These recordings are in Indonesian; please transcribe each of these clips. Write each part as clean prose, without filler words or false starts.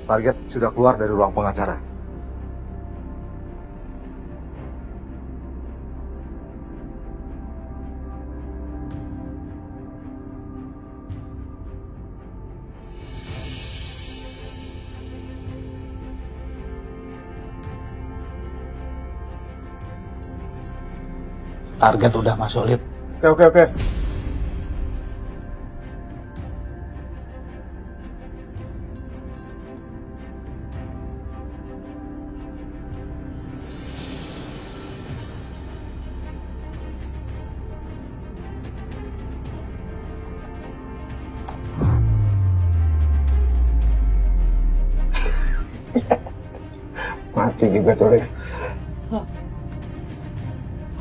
Target sudah keluar dari ruang pengacara. Target udah masuk lift. Oke. Mati juga tuh, Liv.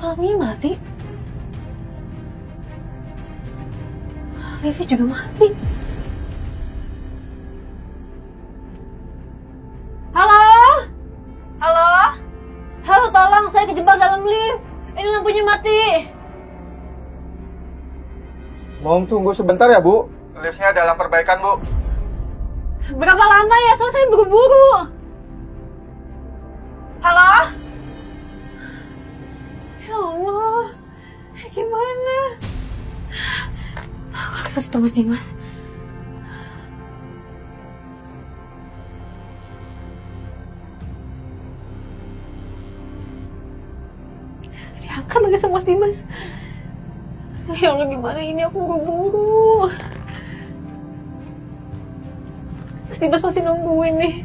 Lampunya mati. Livi juga mati. Halo? Halo? Halo, tolong, saya kejebak dalam lift. Ini lampunya mati. Mohon tunggu sebentar ya, Bu. Liftnya dalam perbaikan, Bu. Berapa lama ya? Soalnya saya buru-buru. Halo? Ya Allah, gimana? Aku lagi kasih tau Mas Dimas. Diangkat lagi sama Mas Dimas. Ya Allah, gimana ini, aku buru-buru. Mas Dimas masih nungguin nih.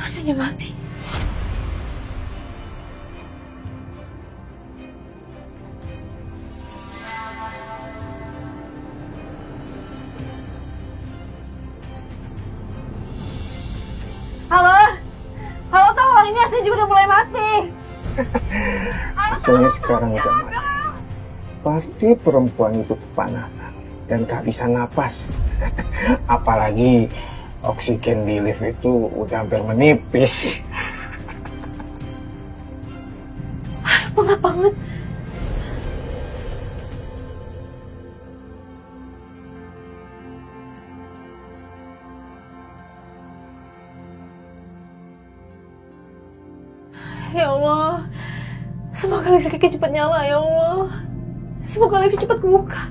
Rasanya mati. Halo? Halo, tolong, ini asli juga udah mulai mati. Hasilnya sekarang udah mati. Pasti perempuan itu kepanasan dan kehabisan napas. Apalagi oksigen di lift itu udah hampir menipis. Aduh, pengap banget. Ya Allah, semoga listrik cepat nyala ya Allah. Semoga lift cepat kebuka.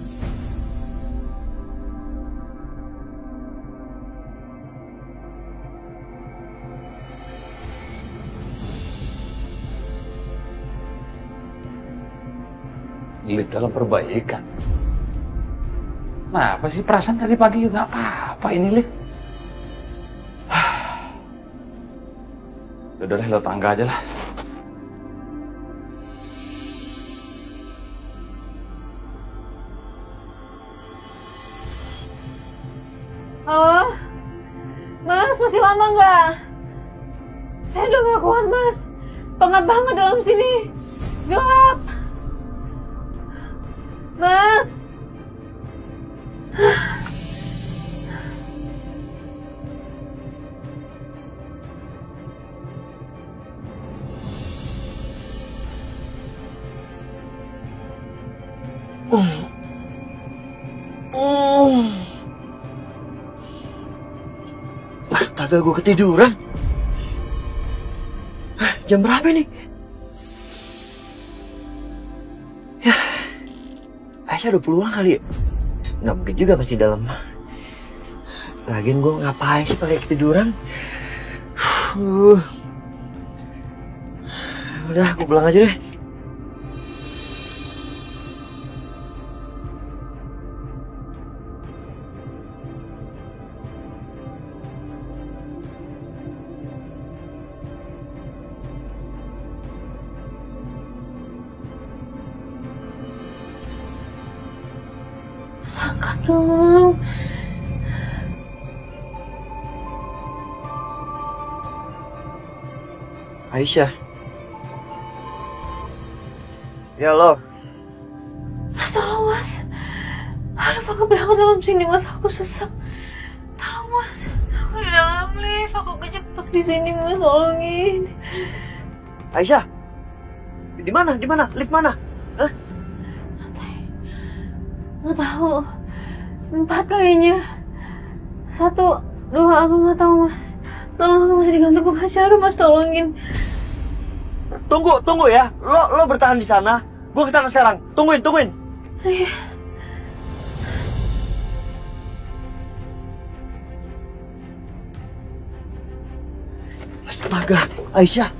Lift dalam perbaikan. Nah, apa sih perasaan tadi pagi nggak apa-apa ini lift? Udah lewat tangga aja lah. Halo? Mas, masih lama nggak? Saya udah nggak kuat, Mas. Pengap banget dalam sini. Gelap. Mas. Astaga, gue ketiduran. Jam berapa ini? Ya, Aisyah udah pulang kali ya? Nggak mungkin juga masih di dalam. Lagian gue ngapain sih pakai ketiduran? Udah, gue pulang aja deh. Angkat dong. Aisyah. Ya lo. Mas, tolong Mas. Aduh, pakai berangkat dalam sini Mas, aku sesak. Tolong Mas, aku di dalam lift, aku kejebak di sini Mas, tolongin. Aisyah. Di mana? Lift mana? Hah? Nggak tahu. 4 kayaknya. 1, 2, aku nggak tahu mas. Tolong, aku masih di kantor pengacara mas, tolongin. Tunggu ya. Lo bertahan di sana. Gue kesana sekarang. Tungguin. Iya. Astaga, Aisyah.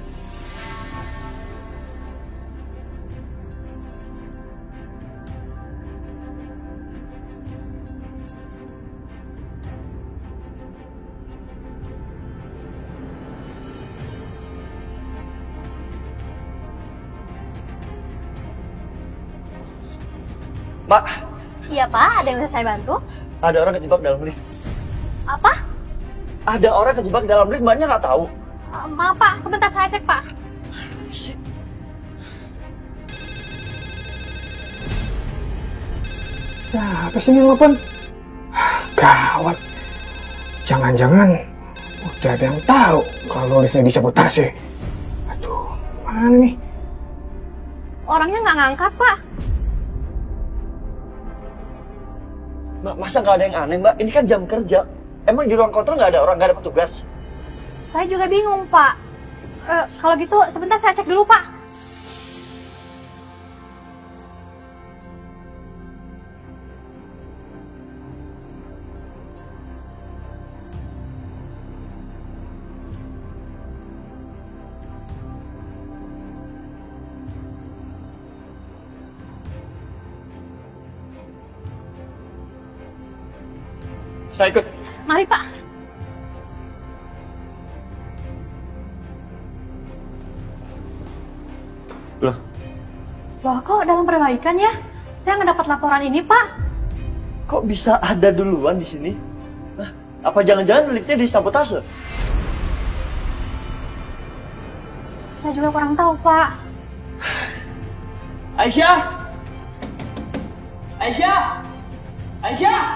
Mbak, Iya Pak, ada yang bisa saya bantu? ada orang kejebak dalam lift. Apa? Ada orang kejebak dalam lift, mbaknya nggak tahu. Maaf Pak, sebentar saya cek Pak. Apa sih ini nelfon? Gawat. Jangan-jangan udah ada yang tahu kalau liftnya disabotase. Aduh, mana nih? Orangnya nggak ngangkat Pak. Mbak, masa nggak ada yang aneh, Mbak? Ini kan jam kerja. Emang di ruang kontrol nggak ada orang, nggak ada petugas? Saya juga bingung Pak. Kalau gitu sebentar saya cek dulu Pak. Saya ikut. Mari Pak. Loh, kok dalam perbaikan ya? Saya nggak dapat laporan ini Pak. Kok bisa ada duluan di sini? Hah? Apa jangan-jangan liftnya disabotase? Saya juga kurang tahu Pak. Aisyah! Aisyah!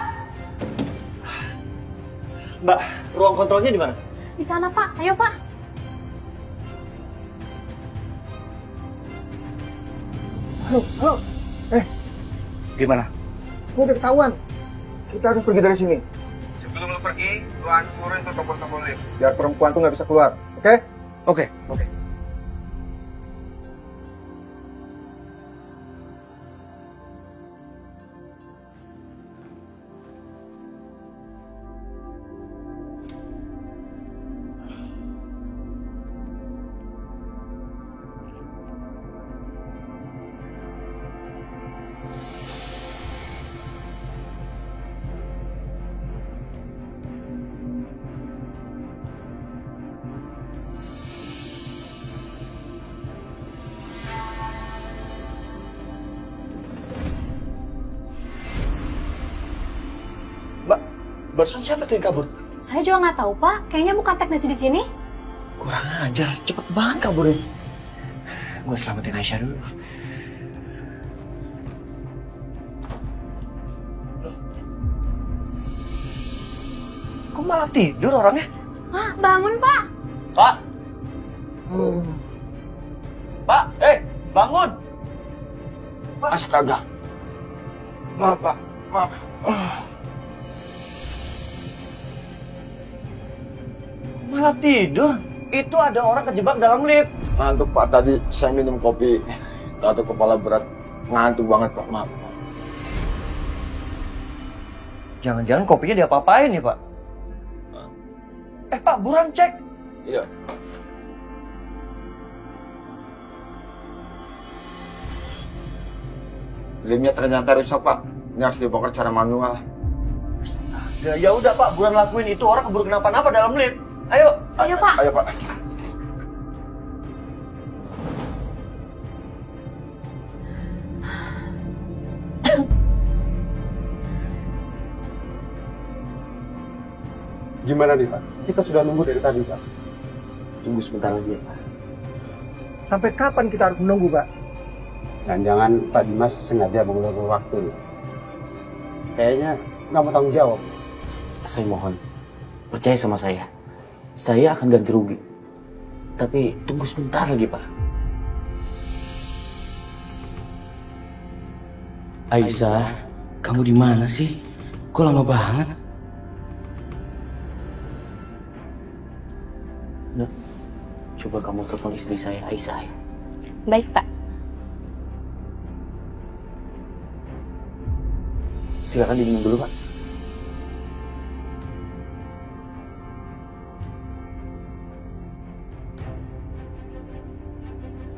Mbak, ruang kontrolnya di mana? Di sana Pak, ayo Pak. Halo. Gimana? Gue udah ketahuan. Kita harus pergi dari sini. Sebelum lo pergi, lo hancurin tuh tombol-tombol lift. Biar perempuan tuh nggak bisa keluar. Oke? Oke. Mbak, barusan siapa tuh yang kabur? Saya juga nggak tahu Pak. Kayaknya bukan teknisi di sini. Kurang ajar, cepet banget kaburnya. Gue selamatin Aisyah dulu. Loh. Kok malah tidur orangnya? Pak, bangun Pak. Pak! Pak, bangun! Astaga. Maaf, Pak. Maaf. Malah tidur? Itu ada orang kejebak dalam lift. Ngantuk Pak, tadi saya minum kopi. Tato kepala berat. Ngantuk banget Pak, maaf. Jangan-jangan kopinya diapa-apain nih Pak? Pak, buruan cek. Iya. Liftnya ternyata rusak Pak. Ini harus dibongkar secara manual. Ya udah Pak, buruan lakuin. Itu orang keburu kenapa-napa dalam lift. Ayo. Ayo Pak. Ayo Pak. Gimana nih Pak? Kita sudah nunggu dari tadi Pak. Tunggu sebentar lagi ya Pak. Sampai kapan kita harus menunggu Pak? Jangan-jangan Pak Dimas sengaja mengulur waktu. Kayaknya nggak mau tanggung jawab. Saya mohon, percaya sama saya. Saya akan ganti rugi. Tapi tunggu sebentar lagi, Pak. Aisyah, kamu di mana sih? Kok lama banget? Nah, coba kamu telepon istri saya, Aisyah. Baik, Pak. Silakan diminum dulu, Pak.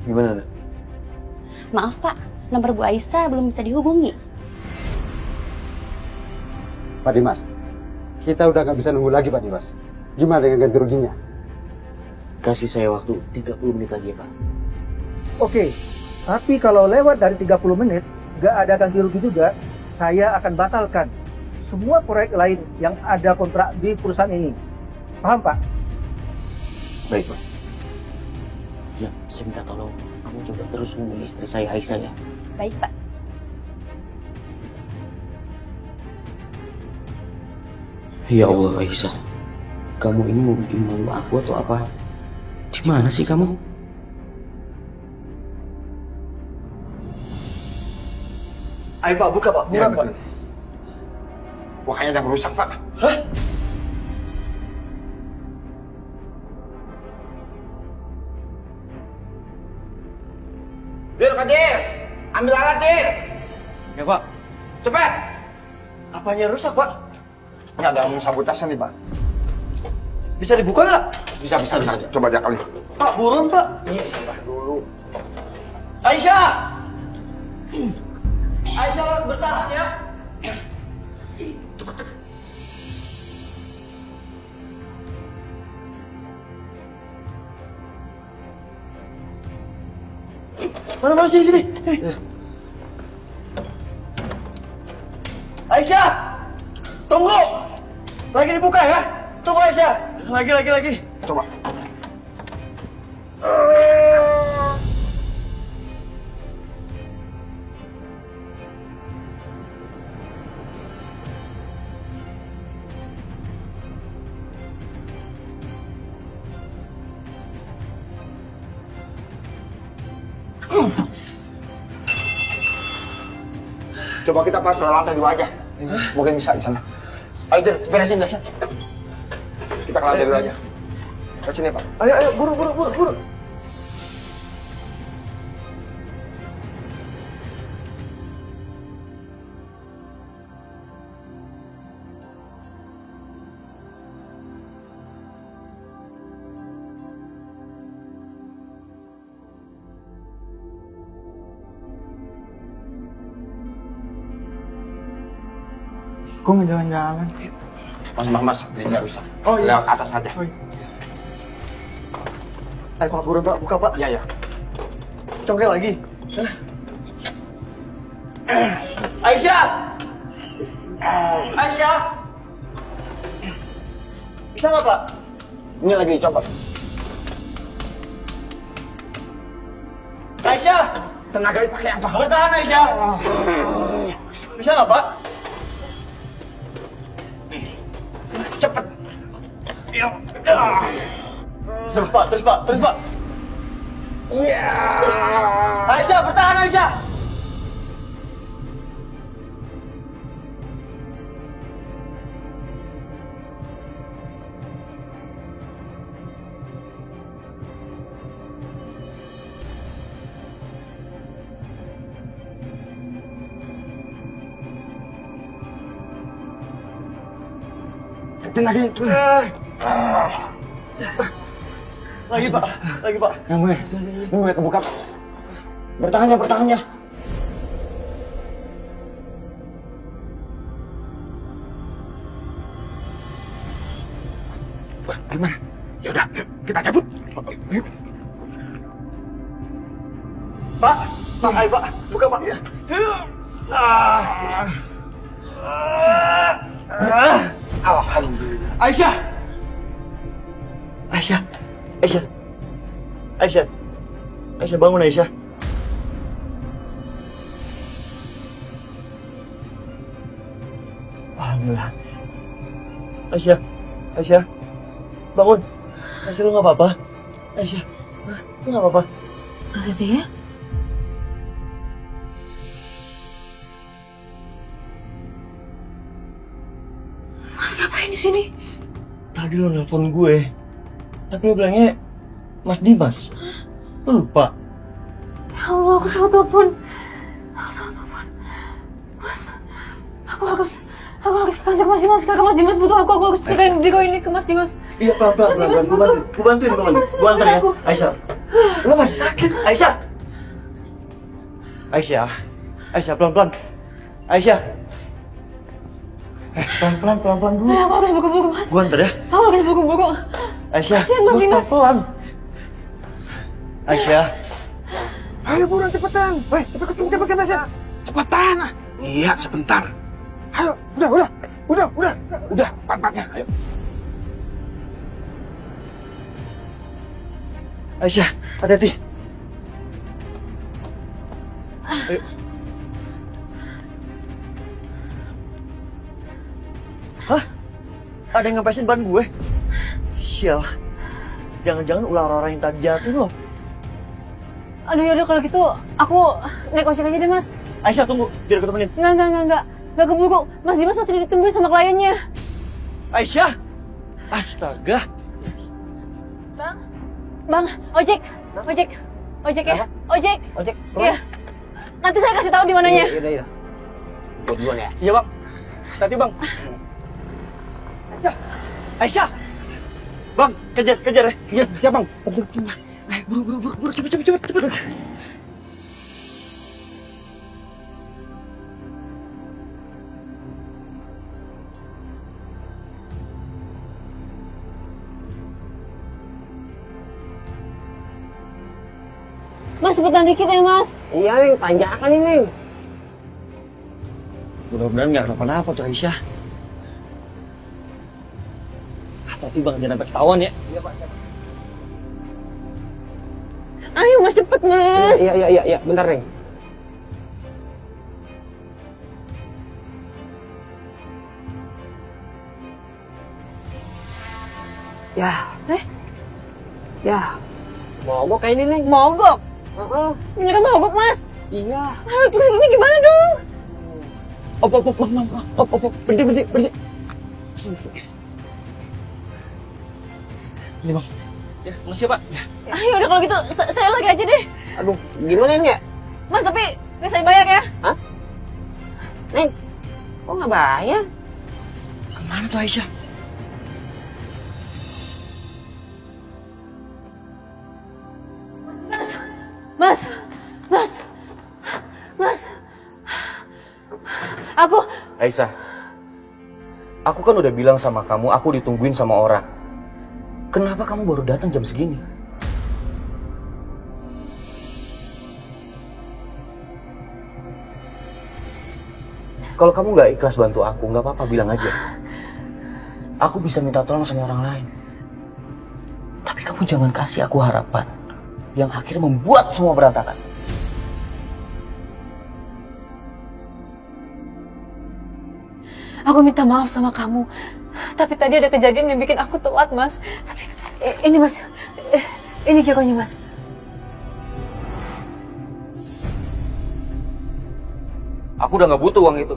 Gimana, Nak? Maaf, Pak. Nomor Bu Aisyah belum bisa dihubungi. Pak Dimas, kita udah nggak bisa nunggu lagi Pak Dimas. Gimana dengan ganti ruginya? Kasih saya waktu 30 menit lagi, Pak. Oke, tapi kalau lewat dari 30 menit, nggak ada ganti rugi juga, saya akan batalkan semua proyek lain yang ada kontrak di perusahaan ini. Paham, Pak? Baik, Pak. Ya, saya minta tolong kamu coba terus hubungi istri saya, Aisyah, ya. Baik, Pak. Ya Allah, Aisyah. Kamu ini mau bikin malu aku atau apa? Di mana sih kamu? Ayo Pak, buka Pak, buka Pak. Wah, kayaknya ada rusak, Pak. Hah? Dir, Kadir! Ambil alat, Dir! Ya Pak. Cepat! Apanya rusak Pak? Ini ada yang sabotase nih, Pak. Bisa dibuka nggak? Bisa. Coba aja kali. Pak, buruan Pak. Dulu. Aisyah! Aisyah bertahan ya. Mana sini. Aisyah! Tunggu! Lagi dibuka ya? Tunggu Aisyah! Lagi. Coba. Coba kita pas ke lantai 2 aja. Mungkin bisa di sana. Ayo, Dir, beresin. Kita ke lantai 2 aja. Ke sini, Pak. Ayo, buru. Gue nggak jalan-jalan. Mas, ini nggak rusak. Oh, iya. Lewat atas aja. Ayo Pak, buruan Pak, buka Pak. Iya. Congkel lagi. Aisyah! Bisa nggak Pak? Ini lagi dicoba. Aisyah! Tenaga dipakai apa? Bertahan Aisyah! Bisa nggak Pak? Cepet. Terus Pak. Iya. Terus. Aisyah, bertahan Aisyah! Tenaga itu. Lagi Pak. Ini mulai kebuka. Bertahannya. Wah, gimana? Ya udah, kita cabut. Pak, ayo Pak, buka Pak. Alhamdulillah. Aisyah, bangun Aisyah. Alhamdulillah. Aisyah, bangun. Aisyah, lu nggak apa-apa? Aisyah, lu nggak apa-apa? Maksudnya? di sini? Tadi lo nelpon gue, tapi lo bilangnya Mas Dimas. Lo lupa? Ya Allah, aku salah telepon. Mas, aku harus ke kantor Mas Dimas. Kakak Mas Dimas butuh aku harus ceritain ini ke Mas Dimas. Iya, pelan-pelan. Gue bantuin. Gue antar ya. Aisyah, lo masih sakit. Aisyah, pelan-pelan. Aisyah. Pelan-pelan dulu. Aku harus buru-buru, Mas. Gue antar ya. Aku harus buru-buru. Aisyah, kasihan Mas Dimas. Pelan-pelan. Aisyah. Ayo buruan cepetan. Woi, cepet Mas. Cepetan. Iya, sebentar. Ayo, udah, pat-patnya. Ayo. Aisyah, hati-hati. Ayo. Hah? Ada yang ngepesin ban gue? Sial. Jangan-jangan ular orang yang tadi jatuh loh. Aduh, yaudah kalau gitu aku naik ojek aja deh, Mas. Aisyah, tunggu. Biar aku temenin. Enggak. Nggak keburu. Mas Dimas masih ditungguin sama kliennya. Aisyah! Astaga. Bang, ojek ya? Ojek. Iya. Nanti saya kasih tahu di mananya. Iya. Buat duluan ya. Iya, Bang. Nanti, Bang. Aisyah! Bang, kejar ya. Iya, siap Bang. Buru, cepet. Mas, cepetan dikit ya, Mas. Iya, Neng. Tanjakan ini, Neng. Mudah-mudahan nggak kenapa-napa tuh Aisyah. Tapi Bang, jangan sampai ketahuan ya. Iya, Pak. Ayo, Mas, cepet, Mas. Iya. Bentar, Neng. Ya. Ya. Mogok kayak ini, Neng. Mogok? Heeh. Kan mogok, Mas. Iya. Aduh, terus ini gimana dong? Op, berhenti. Ini Bang. Ya, makasih Pak. Ayo, udah kalau gitu saya lagi aja deh. Aduh, gimana nih ya? Mas, tapi nggak saya bayar ya? Hah? Neng, kok nggak bayar? Kemana tuh Aisyah? Mas. Aisyah, aku kan udah bilang sama kamu aku ditungguin sama orang. Kenapa kamu baru datang jam segini? Kalau kamu nggak ikhlas bantu aku, nggak apa-apa, bilang aja. Aku bisa minta tolong sama orang lain. Tapi kamu jangan kasih aku harapan yang akhirnya membuat semua berantakan. Aku minta maaf sama kamu. Tapi tadi ada kejadian yang bikin aku telat, Mas. Tapi ini, Mas. Ini kironya, Mas. Aku udah nggak butuh uang itu.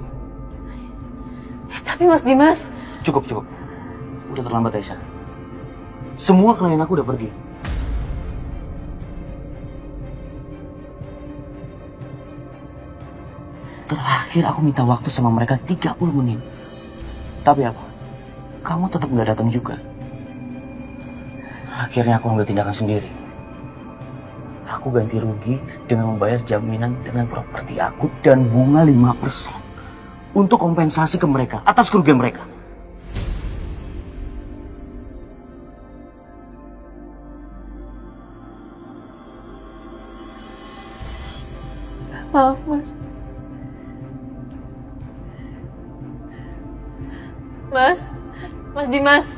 Tapi Mas Dimas... Cukup. Udah terlambat, Aisyah. Semua klien aku udah pergi. Terakhir aku minta waktu sama mereka 30 menit. Tapi apa? Kamu tetap nggak datang juga. Akhirnya aku ambil tindakan sendiri. Aku ganti rugi dengan membayar jaminan dengan properti aku dan bunga 5% untuk kompensasi ke mereka atas kerugian mereka. Maaf, Mas. Mas Dimas.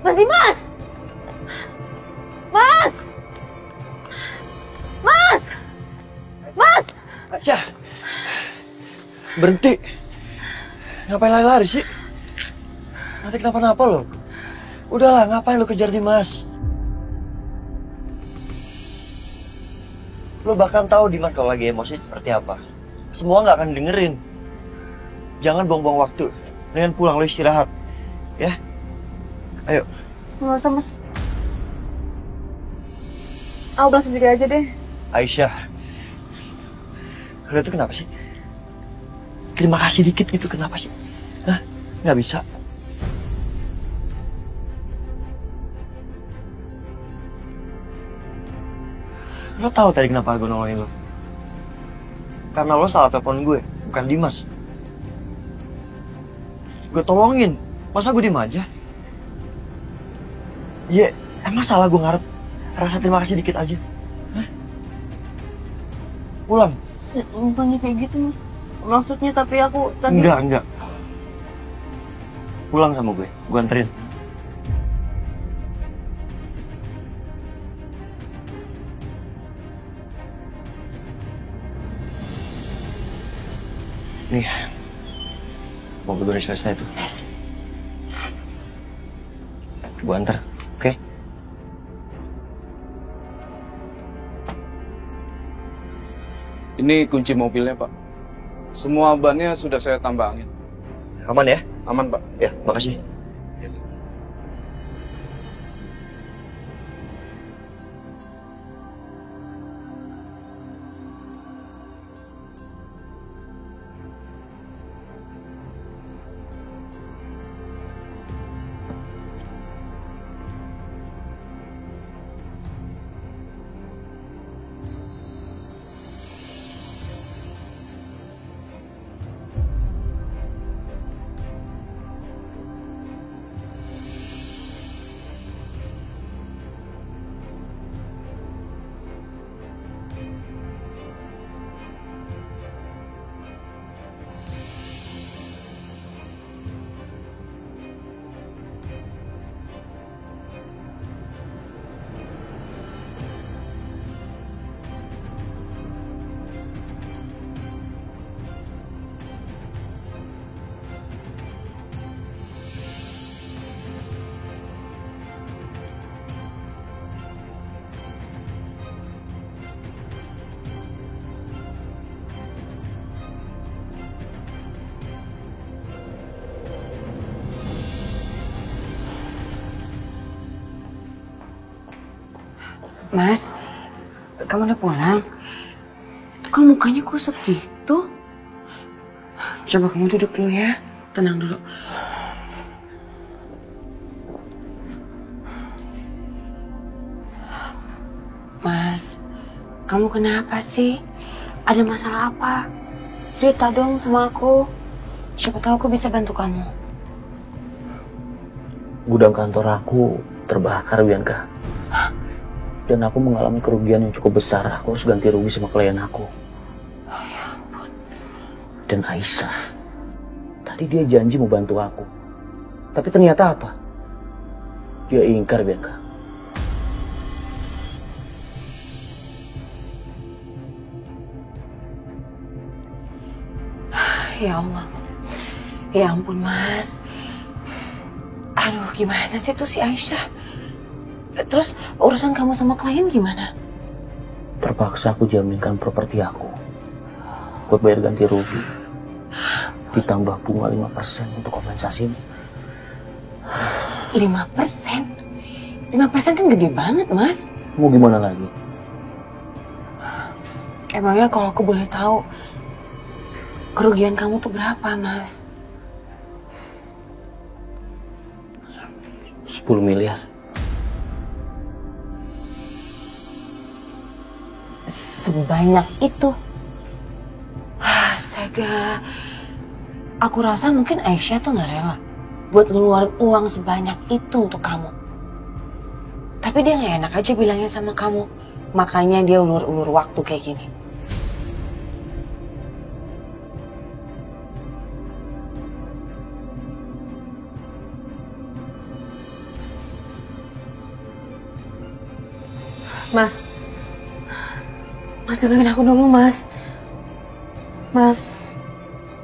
Mas Dimas! Mas! berhenti. Ngapain lari-lari sih? Nanti kenapa-napa lo. Udahlah, ngapain lo kejar Dimas? Lo bahkan tahu Dimas kalau lagi emosi seperti apa. Semua nggak akan dengerin. Jangan buang-buang waktu. Dengan pulang lo istirahat. Ya? Ayo. Nggak usah, Mas. Aku pulang sendiri aja deh. Aisyah. Lo tuh kenapa sih? Terima kasih dikit gitu, kenapa sih? Hah? Nggak bisa? Lo tahu tadi kenapa gue nolongin lo? Karena lo salah telepon gue, bukan Dimas. Gue tolongin, masa gue diem aja? Iya, emang salah gue ngarep rasa terima kasih dikit aja? Hah? Pulang. Ya, bukannya kayak gitu, Mas. Maksudnya tapi aku tadi... Enggak. Pulang sama gue anterin. Nih, mobil gue udah selesai tuh. Gue antar, oke? Ini kunci mobilnya, Pak. Semua bannya sudah saya tambangin. Aman ya? Aman, Pak. Ya, makasih. Yes. Mas, kamu udah pulang? Kok mukanya kusut gitu? Coba kamu duduk dulu ya, tenang dulu. Mas, kamu kenapa sih? Ada masalah apa? Cerita dong sama aku. Siapa tahu aku bisa bantu kamu. Gudang kantor aku terbakar, Bianca. Dan aku mengalami kerugian yang cukup besar. Aku harus ganti rugi sama klien aku. Oh ya ampun. Dan Aisyah. Tadi dia janji mau bantu aku. Tapi ternyata apa? Dia ingkar, Bianca. Ya Allah. Ya ampun, Mas. Aduh, gimana sih tuh si Aisyah? Terus urusan kamu sama klien gimana? Terpaksa aku jaminkan properti aku buat bayar ganti rugi. Ditambah bunga 5% untuk kompensasi. 5%? 5% kan gede banget, Mas. Mau gimana lagi? Emangnya kalau aku boleh tahu, kerugian kamu tuh berapa, Mas? 10 miliar. Sebanyak itu? Astaga. Aku rasa mungkin Aisyah tuh gak rela buat ngeluarin uang sebanyak itu untuk kamu. Tapi dia gak enak aja bilangnya sama kamu. Makanya dia ulur-ulur waktu kayak gini. Mas dengerin aku dulu, Mas.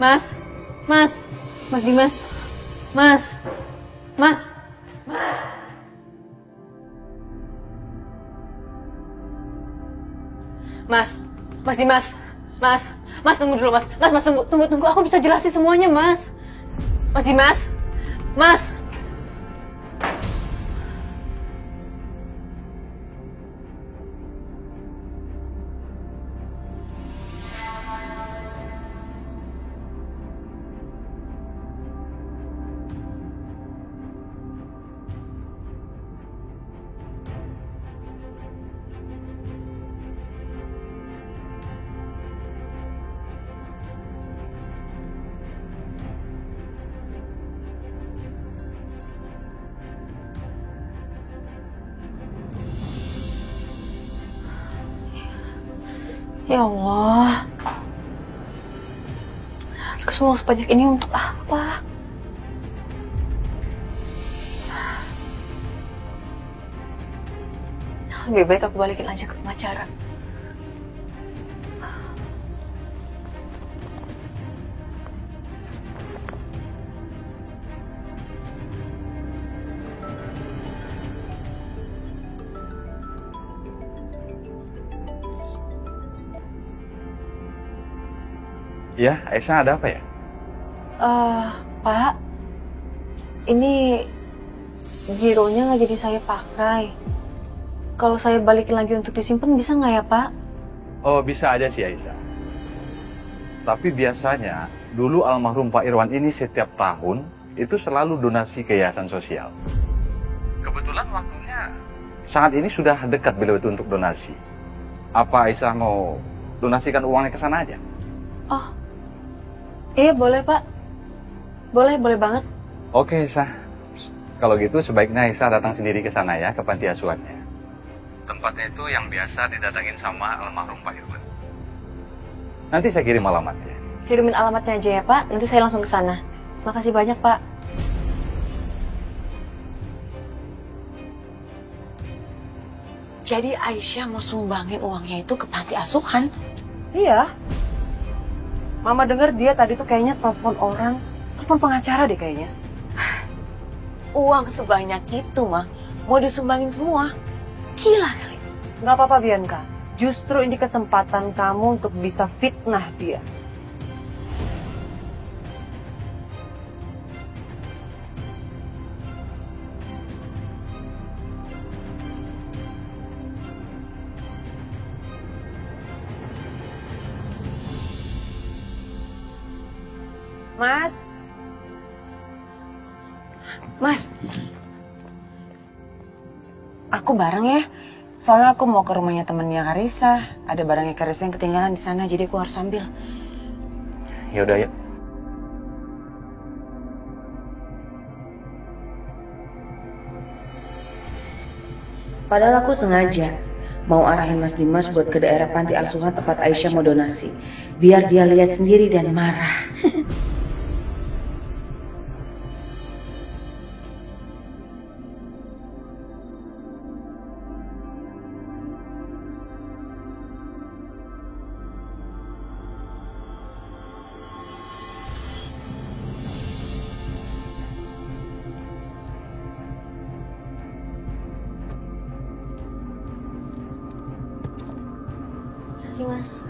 Mas, Mas Dimas, Mas. Mas Dimas, Mas tunggu dulu Mas, tunggu, aku bisa jelasin semuanya Mas. Mas Dimas, Mas. Ya Allah, semua sebanyak ini untuk apa? Lebih baik aku balikin aja ke pengacara. Ya, Aisyah ada apa ya? Pak, ini gironya nggak jadi saya pakai. Kalau saya balikin lagi untuk disimpan bisa nggak ya Pak? Oh, bisa aja sih Aisyah. Tapi biasanya dulu almarhum Pak Irwan ini setiap tahun itu selalu donasi ke yayasan sosial. Kebetulan waktunya saat ini sudah dekat beliau itu untuk donasi. Apa Aisyah mau donasikan uangnya ke sana aja? Oh, iya boleh Pak. Boleh banget. Oke Aisyah. Kalau gitu sebaiknya Aisyah datang sendiri ke sana ya, ke panti asuhannya. Tempatnya itu yang biasa didatangin sama almarhum Pak Irwan. Nanti saya kirim alamatnya. Kirimin alamatnya aja ya Pak, nanti saya langsung ke sana. Makasih banyak Pak. Jadi Aisyah mau sumbangin uangnya itu ke panti asuhan? Iya. Mama dengar dia tadi tuh kayaknya telepon pengacara deh kayaknya. Uang sebanyak itu mah mau disumbangin semua? Gila kali. Nggak apa-apa Bianca. Justru ini kesempatan kamu untuk bisa fitnah dia. Mas, aku bareng ya. Soalnya aku mau ke rumahnya temennya Karissa. Ada barangnya Karissa yang ketinggalan di sana, jadi aku harus ambil. Yaudah, yuk. Padahal aku sengaja mau arahin Mas Dimas buat ke daerah panti asuhan tempat Aisyah mau donasi. Biar dia lihat sendiri dan marah. Mas.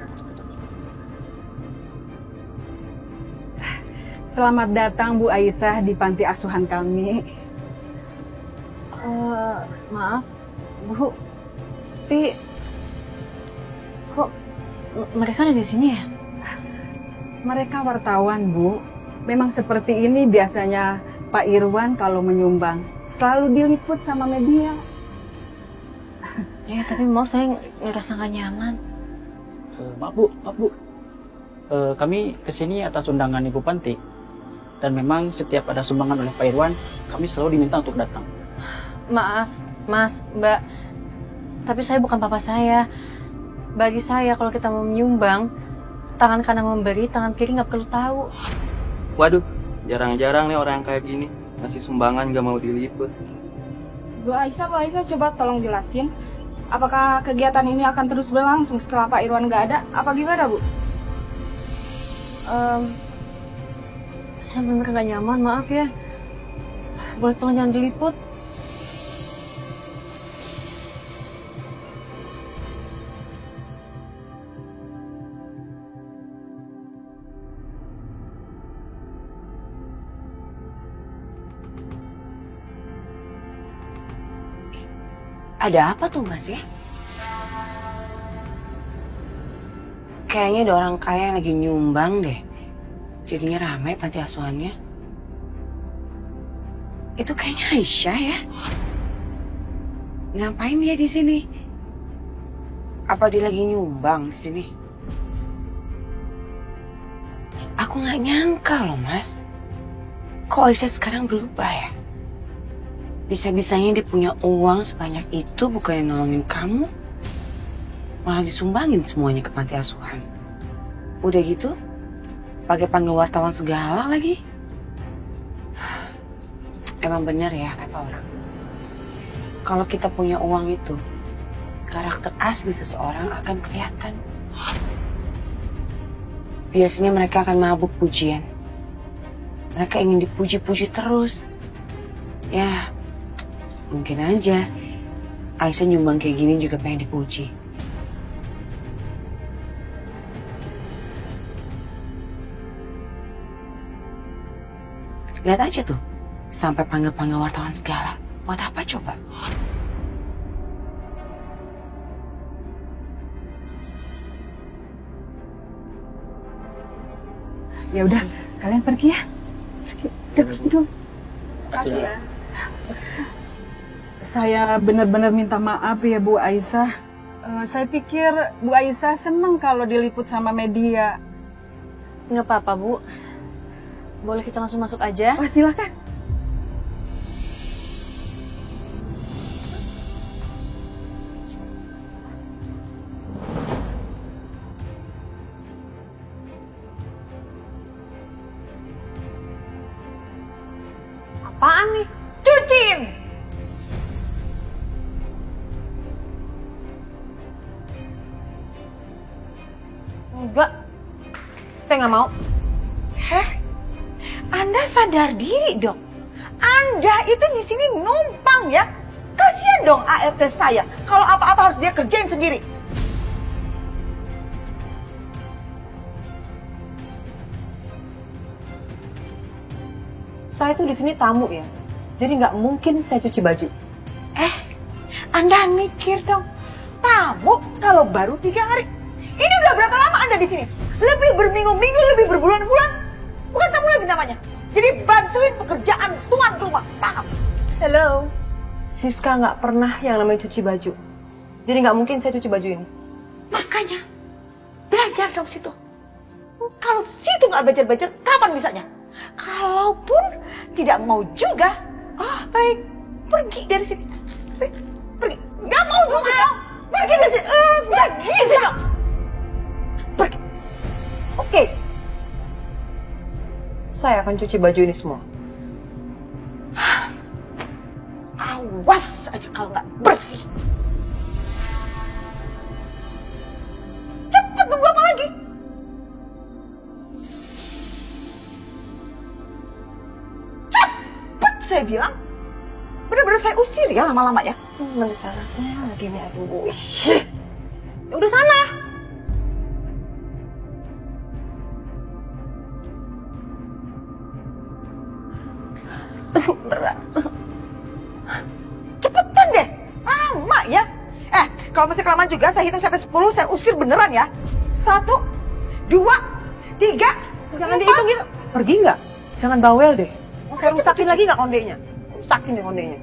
Selamat datang Bu Aisyah di panti asuhan kami. Maaf, Bu. Tapi kok mereka ada di sini ya? Mereka wartawan, Bu. Memang seperti ini biasanya Pak Irwan kalau menyumbang. Selalu diliput sama media. Ya, tapi mau saya ngerasa gak nyaman. Maaf Bu. Kami kesini atas undangan Ibu Panti. Dan memang setiap ada sumbangan oleh Pak Irwan, kami selalu diminta untuk datang. Maaf, Mas, Mbak. Tapi saya bukan papa saya. Bagi saya, kalau kita mau menyumbang, tangan kanan memberi, tangan kiri nggak perlu tahu. Waduh, jarang-jarang nih orang yang kayak gini. Ngasih sumbangan gak mau diliput. Bu Aisyah coba tolong jelasin. Apakah kegiatan ini akan terus berlangsung setelah Pak Irwan nggak ada? Apa gimana, Bu? Saya benar nggak nyaman, maaf ya. Boleh tolong jangan diliput? Ada apa tuh Mas ya? Kayaknya ada orang kaya yang lagi nyumbang deh. Jadinya ramai panti asuhannya. Itu kayaknya Aisyah ya. Ngapain dia di sini? Apa dia lagi nyumbang di sini? Aku nggak nyangka loh Mas. Kok Aisyah sekarang berubah ya? Bisa-bisanya dia punya uang sebanyak itu bukannya nolongin kamu, malah disumbangin semuanya ke panti asuhan. Udah gitu, pakai panggil wartawan segala lagi. Emang benar ya kata orang. Kalau kita punya uang itu, karakter asli seseorang akan kelihatan. Biasanya mereka akan mabuk pujian. Mereka ingin dipuji-puji terus. Ya, mungkin aja Aisyah nyumbang kayak gini juga pengen dipuji. Lihat aja tuh, sampai panggil-panggil wartawan segala. Buat apa coba? Ya udah, kalian pergi ya. Duduk. Makasih ya. Saya benar-benar minta maaf ya Bu Aisyah. Saya pikir Bu Aisyah senang kalau diliput sama media. Nggak apa-apa, Bu. Boleh kita langsung masuk aja? Oh, silakan. Apaan nih? Cuciin! Enggak. Saya nggak mau. Heh? Anda sadar diri dong. Anda itu di sini numpang ya. Kasihan dong ART saya. Kalau apa-apa harus dia kerjain sendiri. Saya tuh di sini tamu ya. Jadi nggak mungkin saya cuci baju. Anda mikir dong. Tamu kalau baru 3 hari. Ini udah berapa lama Anda di sini? Lebih berminggu-minggu, lebih berbulan-bulan. Bukan tamu lagi namanya. Jadi bantuin pekerjaan tuan rumah. Paham? Hello. Siska nggak pernah yang namanya cuci baju. Jadi nggak mungkin saya cuci baju ini. Makanya belajar dong situ. Kalau situ nggak belajar-belajar, kapan bisanya? Kalaupun tidak mau juga, baik, pergi dari sini. Pergi. Nggak mau juga. Pergi dari sini. Pergi sini. Pergi. Oke. Saya akan cuci baju ini semua. Awas aja kalau nggak bersih. Cepet, tunggu apa lagi? Cepet saya bilang. Bener-bener saya usir ya lama-lama ya. Caranya gini, aduh. Ya udah sana. Berat. Cepetan deh, lama ya. Kalau masih kelamaan juga, saya hitung sampai 10, saya usir beneran ya. 1, 2, 3, Jangan dihitung gitu. Pergi nggak? Jangan bawel deh. Mau saya rusakin lagi nggak kondenya? Rusakin deh kondenya.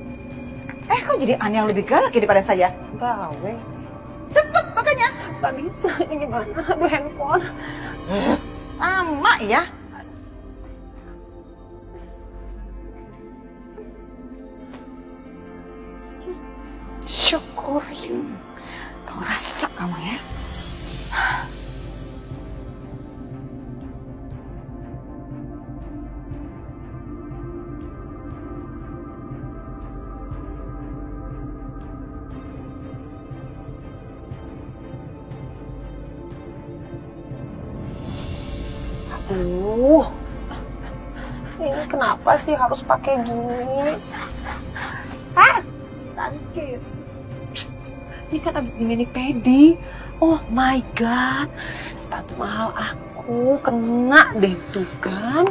Kok jadi aneh yang lebih galak ya daripada saya? Bawel. Cepet makanya. Gak bisa, ini gimana? Aduh, handphone. Lama ya. Syukurin. Tahu rasa kamu ya. kenapa sih harus pakai gini? Sakit. Ini kan abis di mani pedi. Oh my god, sepatu mahal aku kena deh tuh kan.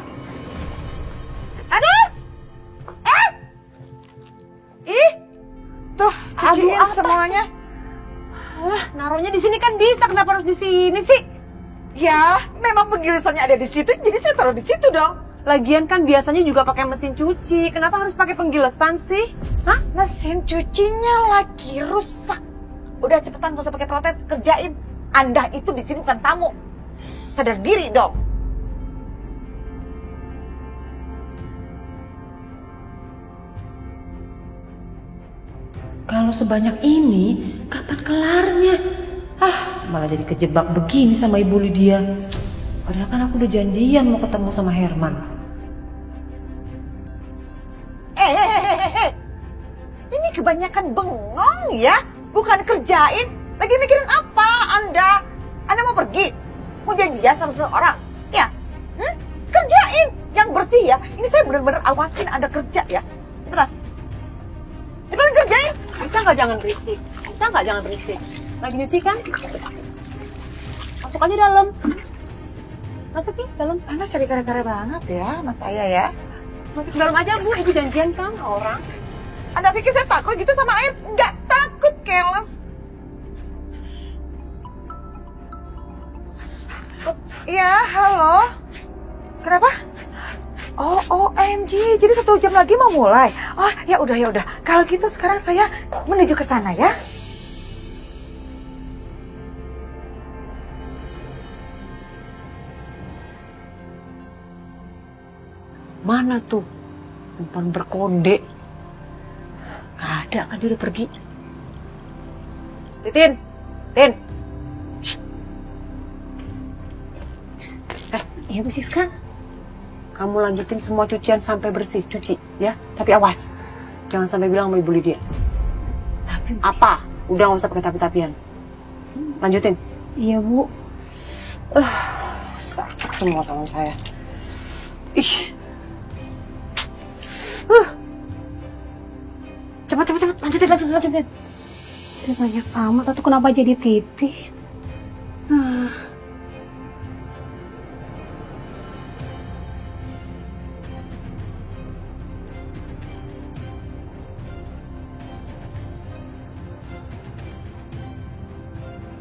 Aduh! Tuh, cuciin semuanya. Naruhnya di sini kan bisa, kenapa harus di sini sih? Ya, memang penggilisannya ada di situ, jadi saya taruh di situ dong. Lagian kan biasanya juga pakai mesin cuci, kenapa harus pakai penggilesan sih? Hah? Mesin cucinya lagi rusak. Udah cepetan, gak usah pakai protes, kerjain. Anda itu di sini bukan tamu. Sadar diri dong. Kalau sebanyak ini, kapan kelarnya? Malah jadi kejebak begini sama Ibu Lydia. Padahal kan aku udah janjian mau ketemu sama Herman. Ini kebanyakan bengong ya, bukan kerjain. Lagi mikirin apa Anda? Anda mau pergi? Mau janjian sama seseorang? Ya? Kerjain yang bersih ya. Ini saya benar-benar awasin Anda kerja ya. Cepetan. Cepetan kerjain. Bisa nggak jangan berisik? Bisa nggak jangan berisik? Lagi nyuci kan? Masuk aja dalam. Masuk nih dalam. Anda cari gara-gara banget ya sama saya ya. Masuk ke dalam aja Bu, Ibu janjian kan orang. Anda pikir saya takut gitu sama air? Nggak takut, keles. Iya, halo. Kenapa? Oh, OMG. Jadi 1 jam lagi mau mulai. Oh, ya udah. Kalau gitu sekarang saya menuju ke sana ya. Mana tuh perempuan berkonde? Gak ada kan, dia udah pergi. Tin. Shh. Iya Bu Siska. Kamu lanjutin semua cucian sampai bersih, cuci ya. Tapi awas, jangan sampai bilang sama Ibu Lydia. Tapi apa? Udah gak usah pakai tapi-tapian. Lanjutin. Iya Bu. Sakit semua tangan saya. Ih. Cepat, lanjutin. Udah banyak amat, atau kenapa jadi titik?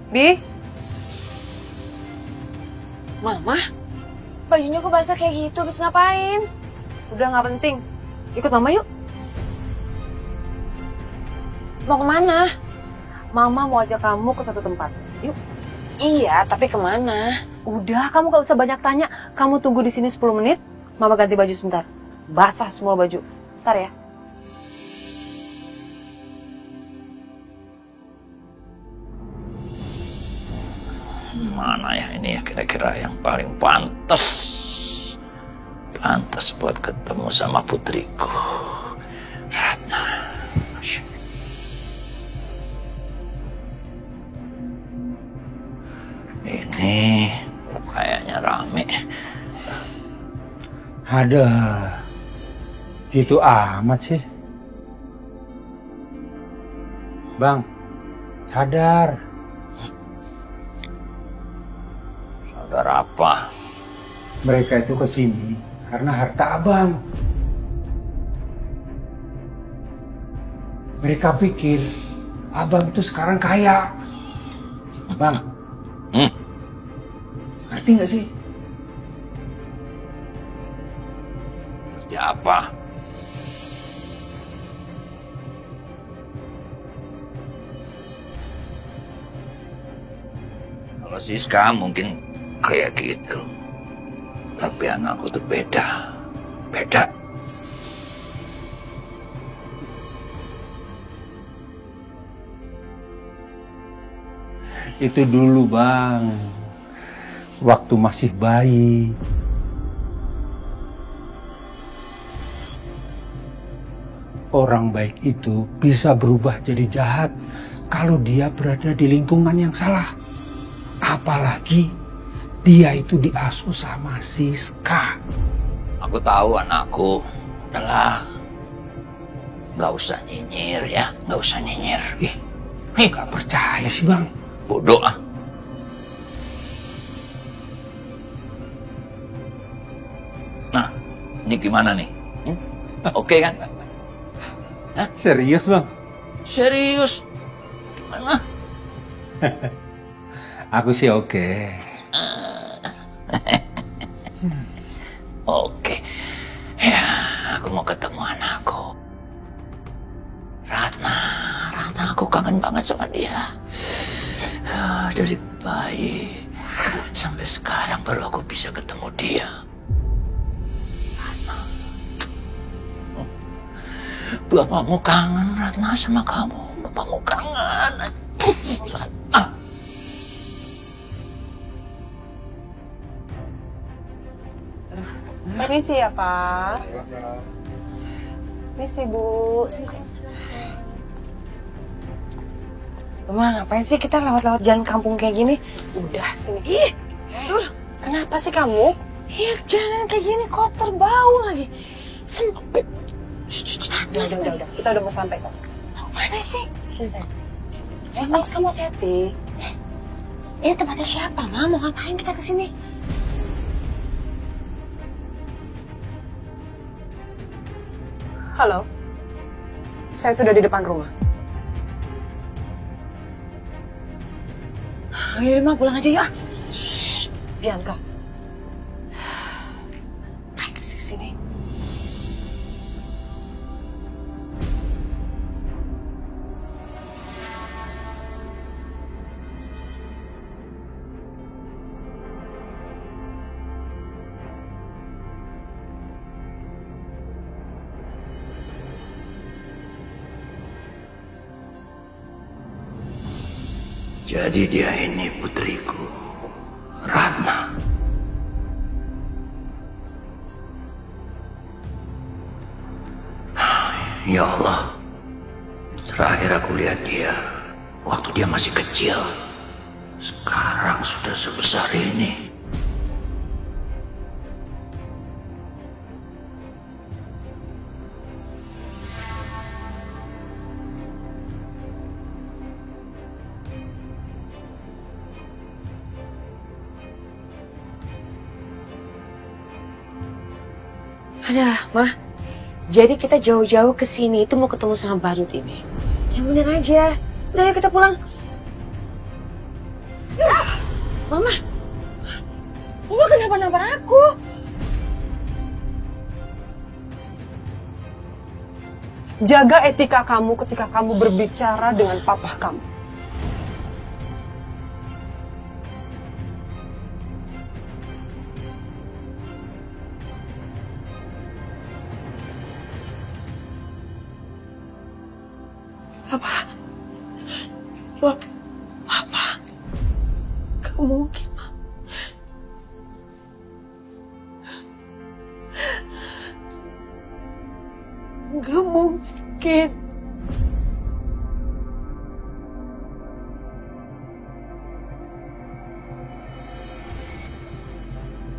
Bi? Mama? Bajunya kok basah kayak gitu, habis ngapain? Udah gak penting. Ikut Mama yuk. Mau kemana? Mama mau ajak kamu ke satu tempat. Yuk. Iya, tapi kemana? Udah, kamu gak usah banyak tanya. Kamu tunggu di sini 10 menit. Mama ganti baju sebentar. Basah semua baju. Bentar ya. Mana ya ini ya kira-kira yang paling pantas buat ketemu sama putriku, Ratna. Ini kayaknya rame. Ada, gitu amat sih. Bang, sadar. Sadar apa? Mereka itu kesini karena harta abang. Mereka pikir abang itu sekarang kaya. Bang, ngerti nggak sih? Ngerti apa? Kalau Siska mungkin kayak gitu. Tapi anakku tuh beda. Itu dulu bang, waktu masih bayi. Orang baik itu bisa berubah jadi jahat kalau dia berada di lingkungan yang salah. Apalagi dia itu diasuh sama Siska. Aku tahu anakku. Udahlah. Nggak usah nyinyir ya, nggak usah nyinyir. Nggak percaya sih Bang. Bodoh ah. Nah, ini gimana nih? Oke kan? Hah? Serius Bang? Serius? Gimana? Aku sih oke. Oke. Ya, aku mau ketemu anakku. Ratna, aku kangen banget sama dia. Dari bayi sampai sekarang baru aku bisa ketemu dia. Ratna. Bapakmu kangen, Ratna, sama kamu. Bapakmu kangen. Ratna. Permisi ya, Pak. Permisi, Bu. Sini. Mama, ngapain sih kita lewat-lewat jalan kampung kayak gini? Udah, sini. Ih, kenapa sih kamu? Iya, jalan kayak gini kotor, bau lagi. Sempit. Udah. Kita udah mau sampai kok. Mana sih? Sini, sayang. Mas, kamu hati-hati. Ini tempatnya siapa, Ma? Mau ngapain kita kesini? Halo. Saya sudah di depan rumah. Ayo, Ma, pulang aja ya. Shh, Bianca. Ayo ke sini. Jadi dia ini putriku, Ratna. Ya Allah, terakhir aku lihat dia waktu dia masih kecil. Sekarang sudah sebesar ini. Ada, Mah. Jadi kita jauh-jauh ke sini itu mau ketemu sama badut ini. Yang bener aja. Udah ya kita pulang. Mama. Mama kenapa nampar aku? Jaga etika kamu ketika kamu berbicara dengan papa kamu. Apa? Gak mungkin, Ma. Gak mungkin.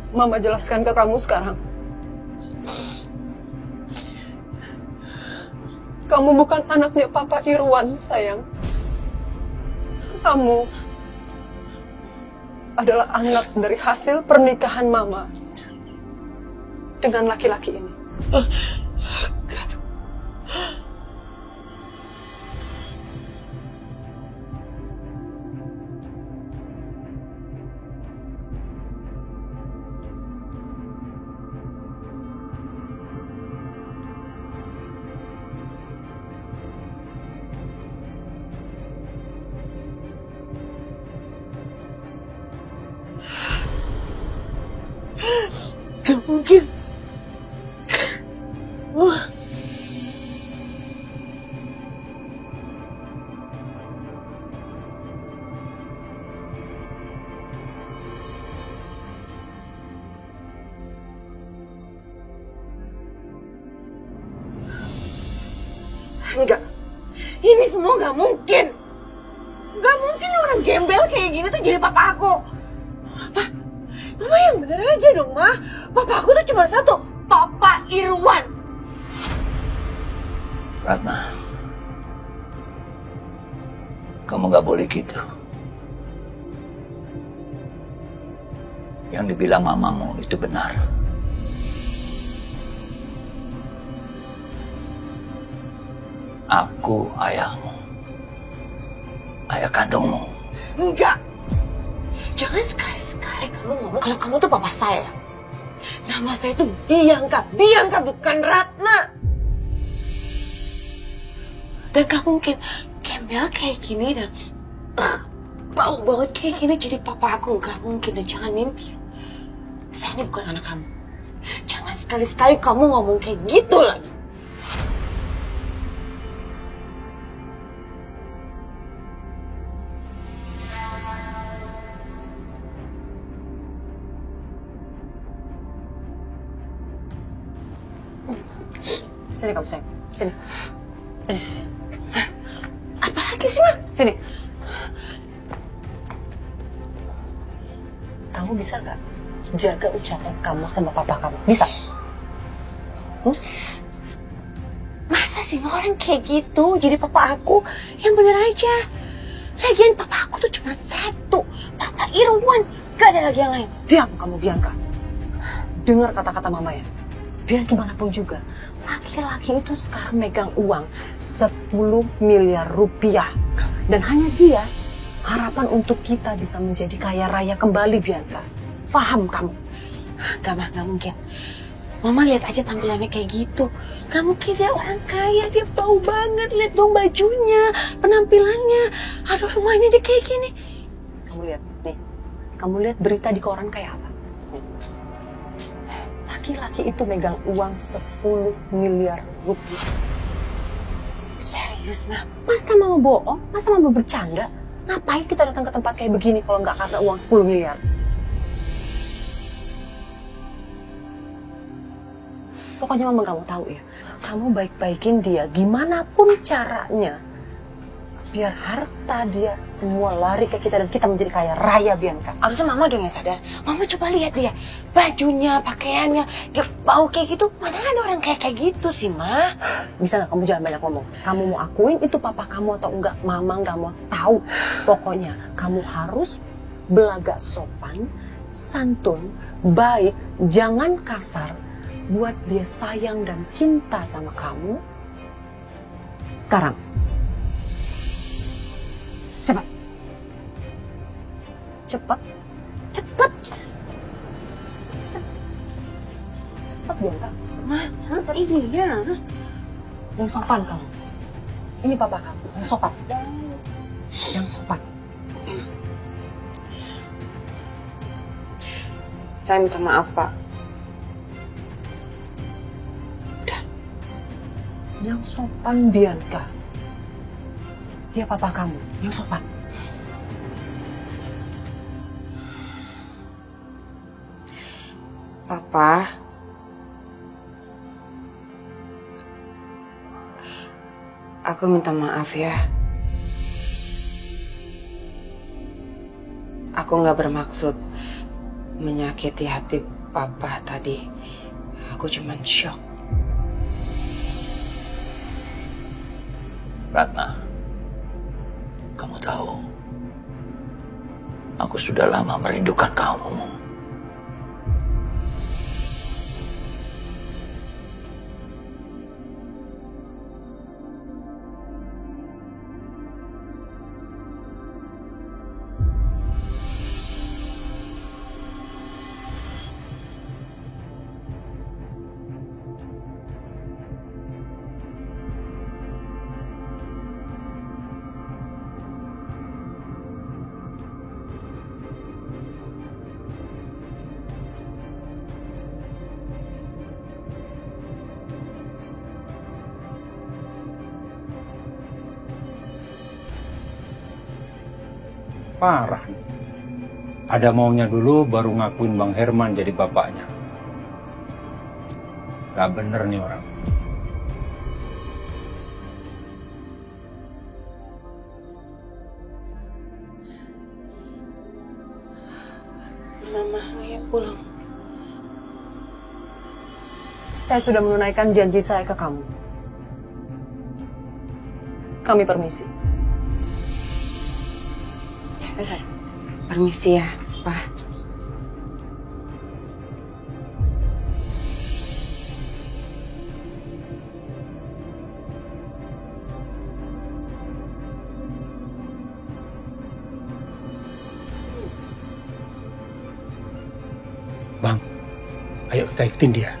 Mama jelaskan ke kamu sekarang. Kamu bukan anaknya Papa Irwan, sayang. Kamu adalah anak dari hasil pernikahan Mama dengan laki-laki ini. Gak mungkin. Enggak. Ini semua gak mungkin. Gak mungkin orang gembel kayak gini tuh jadi papa aku. Mama yang bener aja dong, Ma. Papa aku tuh cuma satu, Pak Irwan. Ratna, kamu gak boleh gitu. Yang dibilang mamamu itu benar. Aku ayahmu. Ayah kandungmu. Enggak. Jangan sekali-sekali kamu ngomong kalau kamu tuh papa saya. Nama saya itu Bianca. Bianca bukan Ratna. Dan gak mungkin gembel kayak gini dan bau banget kayak gini jadi papa aku. Gak mungkin dan jangan mimpi. Saya ini bukan anak kamu. Jangan sekali-sekali kamu ngomong kayak gitu lagi. Sini kamu sayang, sini. Sini. Apa lagi sih, Ma? Sini. Kamu bisa gak jaga ucapan kamu sama papa kamu? Bisa? Masa sih orang kayak gitu jadi papa aku? Yang bener aja. Lagian papa aku tuh cuma satu. Papa Irwan. Gak ada lagi yang lain. Diam kamu, Bianca. Dengar kata-kata mama ya. Biar gimana pun juga, laki-laki itu sekarang megang uang 10 miliar rupiah. Dan hanya dia harapan untuk kita bisa menjadi kaya raya kembali, Bianca. Faham kamu? Gak mungkin. Mama lihat aja tampilannya kayak gitu. Gak mungkin dia orang kaya, dia bau banget. Lihat dong bajunya, penampilannya. Aduh, rumahnya aja kayak gini. Kamu lihat, nih. Kamu lihat berita di koran kayak apa? Laki-laki itu megang uang 10 miliar rupiah. Serius, Ma? Masa mama bohong? Masa mama bercanda? Ngapain kita datang ke tempat kayak begini kalau nggak karena uang 10 miliar? Pokoknya mama nggak mau tahu ya. Kamu baik-baikin dia gimana pun caranya. Biar harta dia semua lari ke kita dan kita menjadi kaya raya, Bianca. Harusnya mama dong yang sadar. Mama coba lihat dia. Bajunya, pakaiannya, dia bau kayak gitu. Mana ada orang kayak gitu sih, Ma? Bisa nggak kamu jangan banyak ngomong. Kamu mau akuin itu papa kamu atau enggak, mama nggak mau tahu. Pokoknya kamu harus belagak sopan, santun, baik, jangan kasar. Buat dia sayang dan cinta sama kamu. Sekarang. Cepat. Cepat. Cepat. Cepat, Bianca. Ma, ini ya. Yang sopan kamu. Ini papa kamu. Yang sopan. Yang sopan. Saya minta maaf, Pak. Udah. Yang sopan, Bianca. Dia papa kamu, yang sopan. Papa, aku minta maaf ya. Aku nggak bermaksud menyakiti hati Papa tadi. Aku cuma shock. Ratna, kamu tahu, aku sudah lama merindukan kamu. Parah nih. Ada maunya dulu baru ngakuin Bang Herman jadi bapaknya. Gak bener nih orang. Mama, ayo pulang. Saya sudah menunaikan janji saya ke kamu. Kami permisi. Permisi ya, Pak. Bang, ayo kita ikutin dia.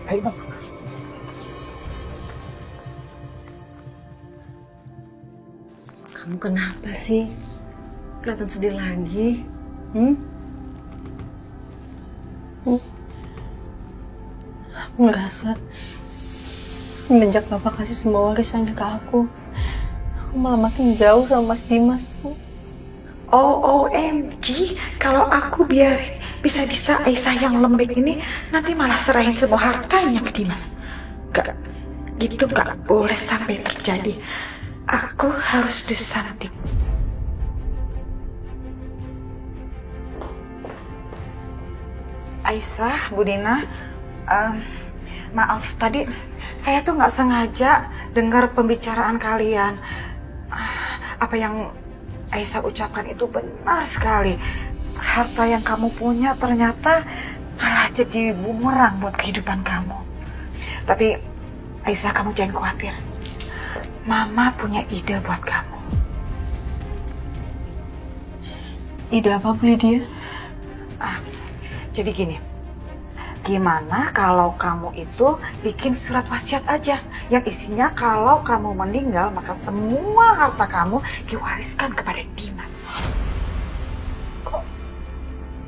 Ayo bang. Kamu kenapa sih? Kelihatan sedih lagi. Aku ngerasa semenjak Bapak kasih semua warisannya ke aku malah makin jauh sama Mas Dimas, Bu. OMG, kalau aku biarin bisa-bisa Aisyah yang lembek ini nanti malah serahin semua hartanya ke Dimas. Gak, gitu gak boleh sampai terjadi. Aku harus do something. Aisyah, Bu Dina, maaf tadi saya tuh nggak sengaja dengar pembicaraan kalian. Apa yang Aisyah ucapkan itu benar sekali. Harta yang kamu punya ternyata malah jadi bumerang buat kehidupan kamu. Tapi Aisyah, kamu jangan khawatir. Mama punya ide buat kamu. Ide apa, Bu Lydia? Jadi gini, gimana kalau kamu itu bikin surat wasiat aja yang isinya kalau kamu meninggal maka semua harta kamu diwariskan kepada Dimas. Kok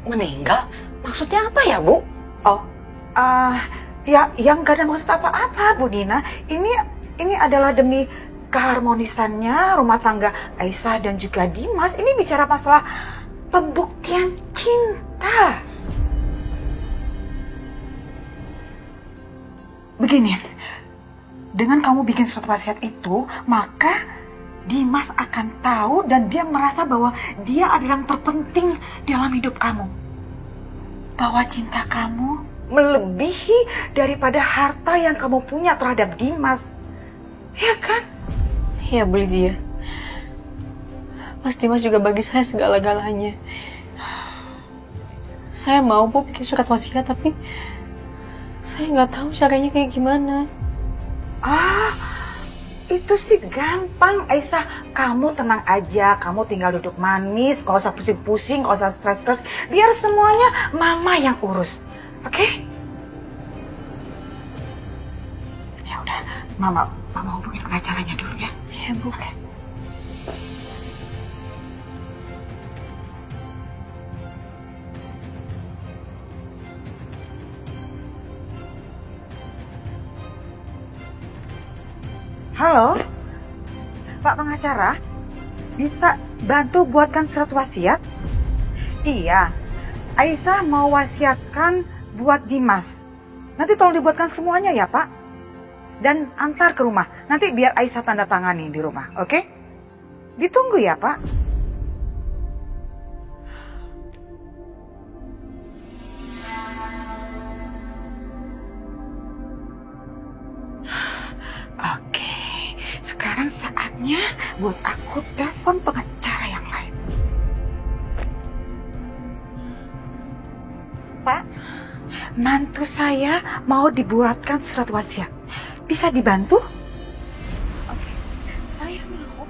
meninggal? Maksudnya apa ya, Bu? Ya yang gak ada maksud apa-apa, Bu Dina. Ini adalah demi keharmonisannya rumah tangga Aisyah dan juga Dimas. Ini bicara masalah pembuktian cinta. Begini, dengan kamu bikin surat wasiat itu, maka Dimas akan tahu dan dia merasa bahwa dia adalah yang terpenting dalam hidup kamu. Bahwa cinta kamu melebihi daripada harta yang kamu punya terhadap Dimas. Ya kan? Iya, Bu Lydia. Mas Dimas juga bagi saya segala-galanya. Saya mau, Bu, bikin surat wasiat, tapi saya nggak tahu caranya kayak gimana. Itu sih gampang, Aisyah. Kamu tenang aja, kamu tinggal duduk manis, gak usah pusing-pusing, gak usah stres-stres. Biar semuanya Mama yang urus, oke? Ya udah, Mama hubungin pengacaranya dulu ya. Ya, Bu. Oke. Halo, Pak pengacara, bisa bantu buatkan surat wasiat? Iya, Aisyah mau wasiatkan buat Dimas. Nanti tolong dibuatkan semuanya ya, Pak. Dan antar ke rumah. Nanti biar Aisyah tanda tangani di rumah, oke? Ditunggu ya, Pak. Oke, sekarang saatnya buat aku telepon pengacara yang lain. Pak, mantu saya mau dibuatkan surat wasiat. Bisa dibantu? Oke, saya mau.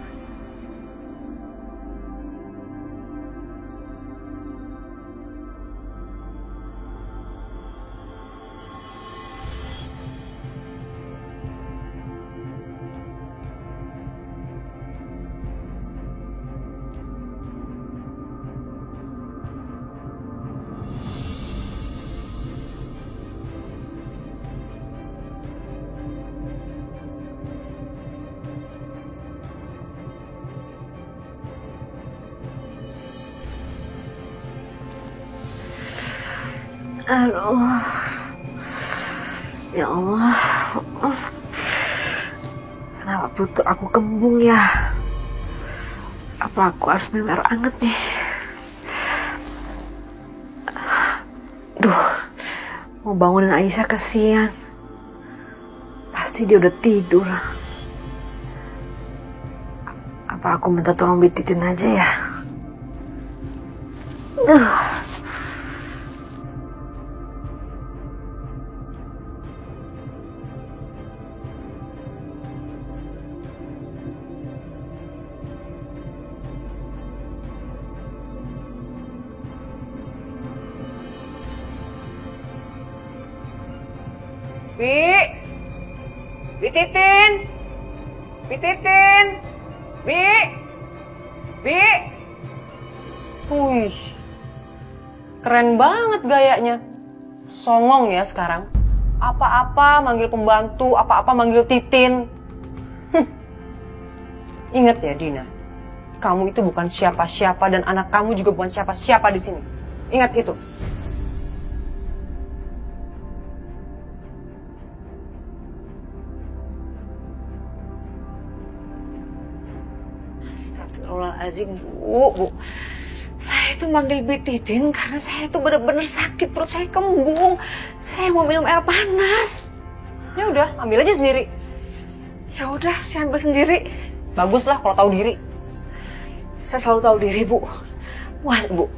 Aduh, ya Allah, kenapa perut aku kembung ya? Apa aku harus minum air anget nih? Mau bangunin Aisyah kesian. Pasti dia udah tidur. Apa aku minta tolong bititin aja ya? Bititin. Wih, keren banget gayanya. Songong ya sekarang. Apa-apa manggil pembantu, apa-apa manggil Titin. Ingat ya Dina, kamu itu bukan siapa-siapa dan anak kamu juga bukan siapa-siapa di sini. Ingat itu. Astagfirullahaladzim, Bu. Saya itu manggil bititin karena saya itu bener-bener sakit, perut saya kembung. Saya mau minum air panas. Ya udah, ambil aja sendiri. Ya udah, saya ambil sendiri. Baguslah kalau tahu diri. Saya selalu tahu diri, Bu. Wah, Bu.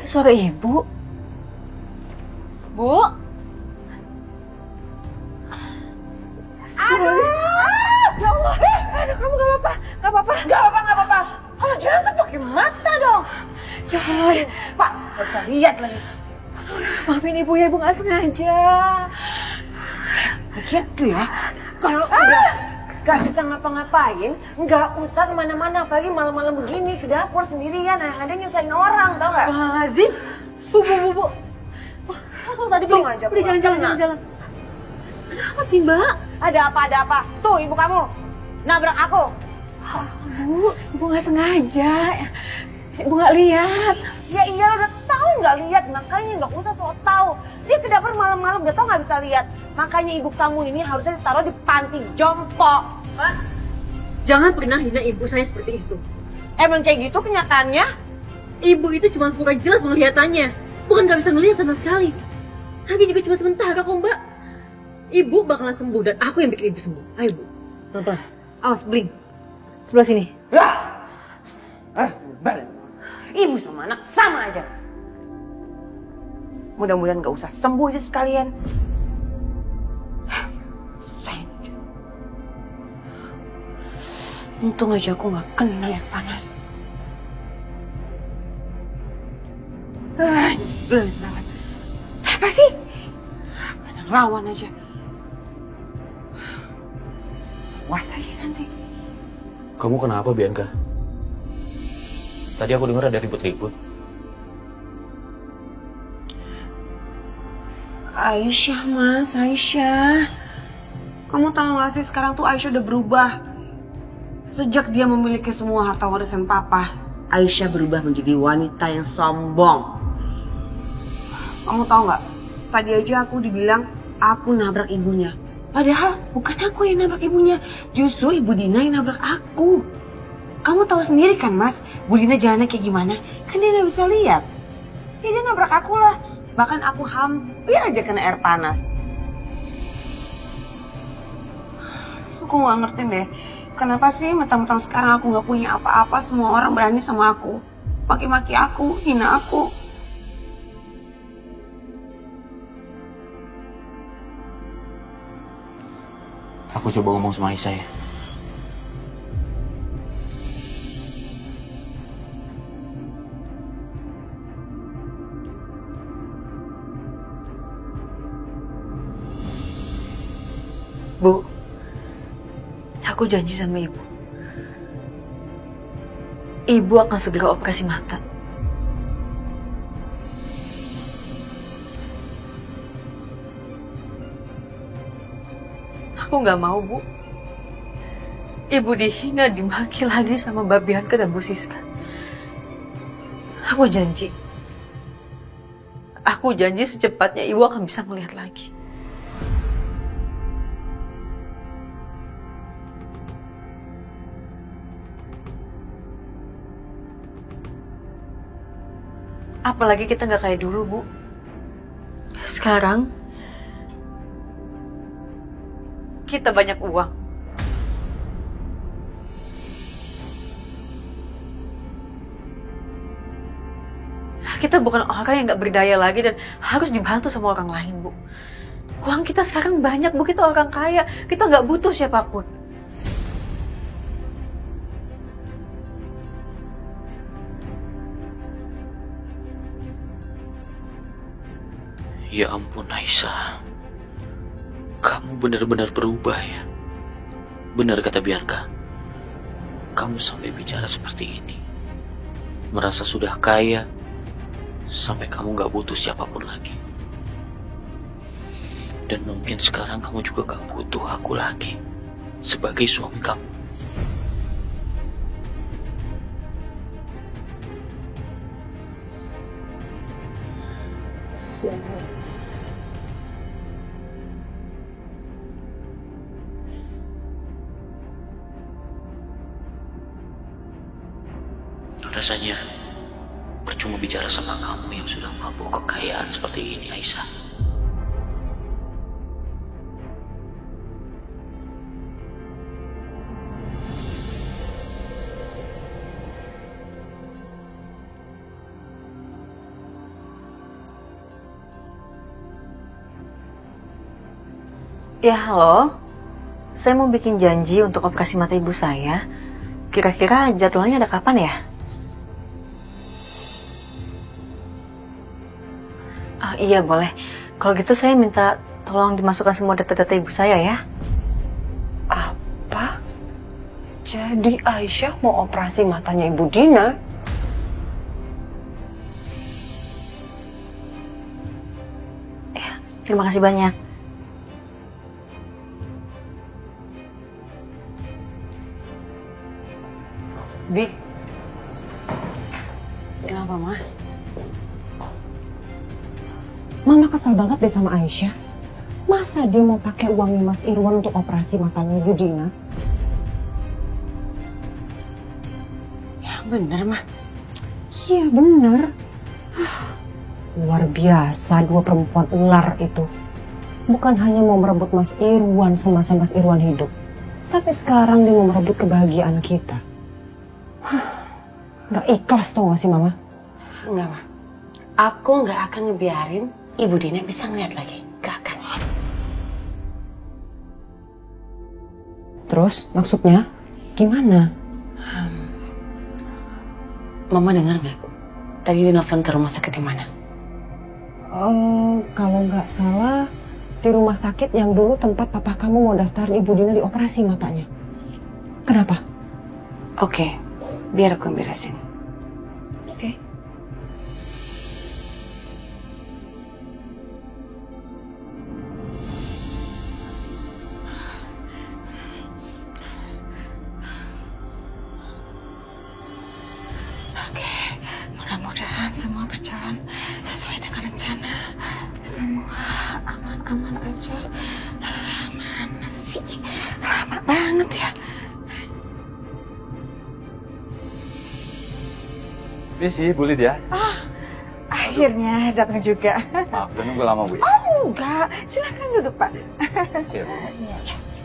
Suara ibu. Bu. Aduh. Ya Allah. Aduh, kamu gak apa-apa. Gak apa-apa. Kalau jalan tuh pakai mata dong. Ya Allah. Pak, gak bisa lihat lagi. Aduh, maafin ibu ya, ibu gak sengaja. Begitu ya. Kalau gak bisa ngapa-ngapain, nggak usah kemana-mana, apalagi malam-malam begini ke dapur sendirian, ada nyusahin orang, tau nggak? Lazim, bu, langsung tadi bilang aja. Udah jalan. Kenapa sih Mbak? Ada apa? Tuh ibu kamu nabrak aku. Ibu nggak sengaja, ibu nggak lihat. Ya iya udah tahu nggak lihat, makanya nggak usah sok tahu. Dia ke dapur malam-malam, udah tau nggak bisa lihat. Makanya ibu kamu ini harusnya ditaruh di panti jompo. Mbak, jangan pernah hina ibu saya seperti itu. Emang kayak gitu kenyataannya? Ibu itu cuma pura jelas penglihatannya, bukan nggak bisa ngelihat sama sekali. Lagi juga cuma sementara kok Mbak. Ibu bakalan sembuh dan aku yang bikin ibu sembuh. Ayo Bu, pelan-pelan. Awas, bling. Sebelah sini. Balik. Ibu sama anak sama aja. Mudah-mudahan gak usah sembuh aja sekalian. Sayang. Untung aja aku gak kena air panas. Apa sih? Padang lawan aja. Was aja nanti. Kamu kenapa, Bianca? Tadi aku dengar ada ribut-ribut. Aisyah mas, Aisyah. Kamu tahu gak sih sekarang tuh Aisyah udah berubah. Sejak dia memiliki semua harta warisan papa, Aisyah berubah menjadi wanita yang sombong. Kamu tahu gak? Tadi aja aku dibilang aku nabrak ibunya. Padahal bukan aku yang nabrak ibunya, justru Ibu Dina yang nabrak aku. Kamu tahu sendiri kan mas, Bu Dina jalannya kayak gimana? Kan dia gak bisa lihat. Ya dia nabrak aku lah. Bahkan aku hampir aja kena air panas. Aku gak ngerti deh, Kenapa sih mentang-mentang sekarang aku nggak punya apa-apa, semua orang berani sama aku, maki-maki aku, hina aku. Aku coba ngomong sama Aisyah ya. Bu, aku janji sama ibu. Ibu akan segera operasi mata. Aku nggak mau, Bu. Ibu dihina, dimaki lagi sama Mbak Bianca dan Bu Siska. Aku janji. Aku janji secepatnya ibu akan bisa melihat lagi. Apalagi kita nggak kayak dulu, Bu. Sekarang kita banyak uang. Kita bukan orang yang nggak berdaya lagi dan harus dibantu sama orang lain, Bu. Uang kita sekarang banyak, Bu. Kita orang kaya. Kita nggak butuh siapapun. Ya ampun Aisyah, kamu benar-benar berubah ya. Benar kata Bianca, kamu sampai bicara seperti ini. Merasa sudah kaya, sampai kamu gak butuh siapapun lagi. Dan mungkin sekarang kamu juga gak butuh aku lagi sebagai suami kamu. Rasanya percuma bicara sama kamu yang sudah mabuk kekayaan seperti ini, Aisyah. Ya, halo. Saya mau bikin janji untuk operasi mata ibu saya. Kira-kira jadwalnya ada kapan ya? Oh, iya boleh. Kalau gitu saya minta tolong dimasukkan semua data-data ibu saya ya. Apa? Jadi Aisyah mau operasi matanya Ibu Dina? Ya, terima kasih banyak. Bi, kenapa, Ma? Mama kesel banget deh sama Aisyah. Masa dia mau pakai uangnya Mas Irwan untuk operasi matanya Ibu Dina? Ya bener, Ma. Iya bener. Luar biasa dua perempuan ular itu. Bukan hanya mau merebut Mas Irwan semasa Mas Irwan hidup, tapi sekarang dia mau merebut kebahagiaan kita. Gak ikhlas tau gak sih, Mama? Enggak, Ma. Aku gak akan ngebiarin Ibu Dina bisa ngeliat lagi. Gak akan. Terus maksudnya gimana? Mama dengar gak? Tadi dia nelfon ke rumah sakit di mana? Kalau nggak salah di rumah sakit yang dulu tempat papa kamu mau daftarin Ibu Dina dioperasi matanya. Kenapa? Oke, biar aku yang beresin. Oke. Oke, mudah-mudahan semua berjalan sesuai dengan rencana. Semua aman-aman aja. Mana sih? Lama banget ya. Misi, Bu Lydia. Akhirnya datang juga. Maaf, udah nunggu lama, Bu. Oh enggak, silakan duduk Pak. Siap.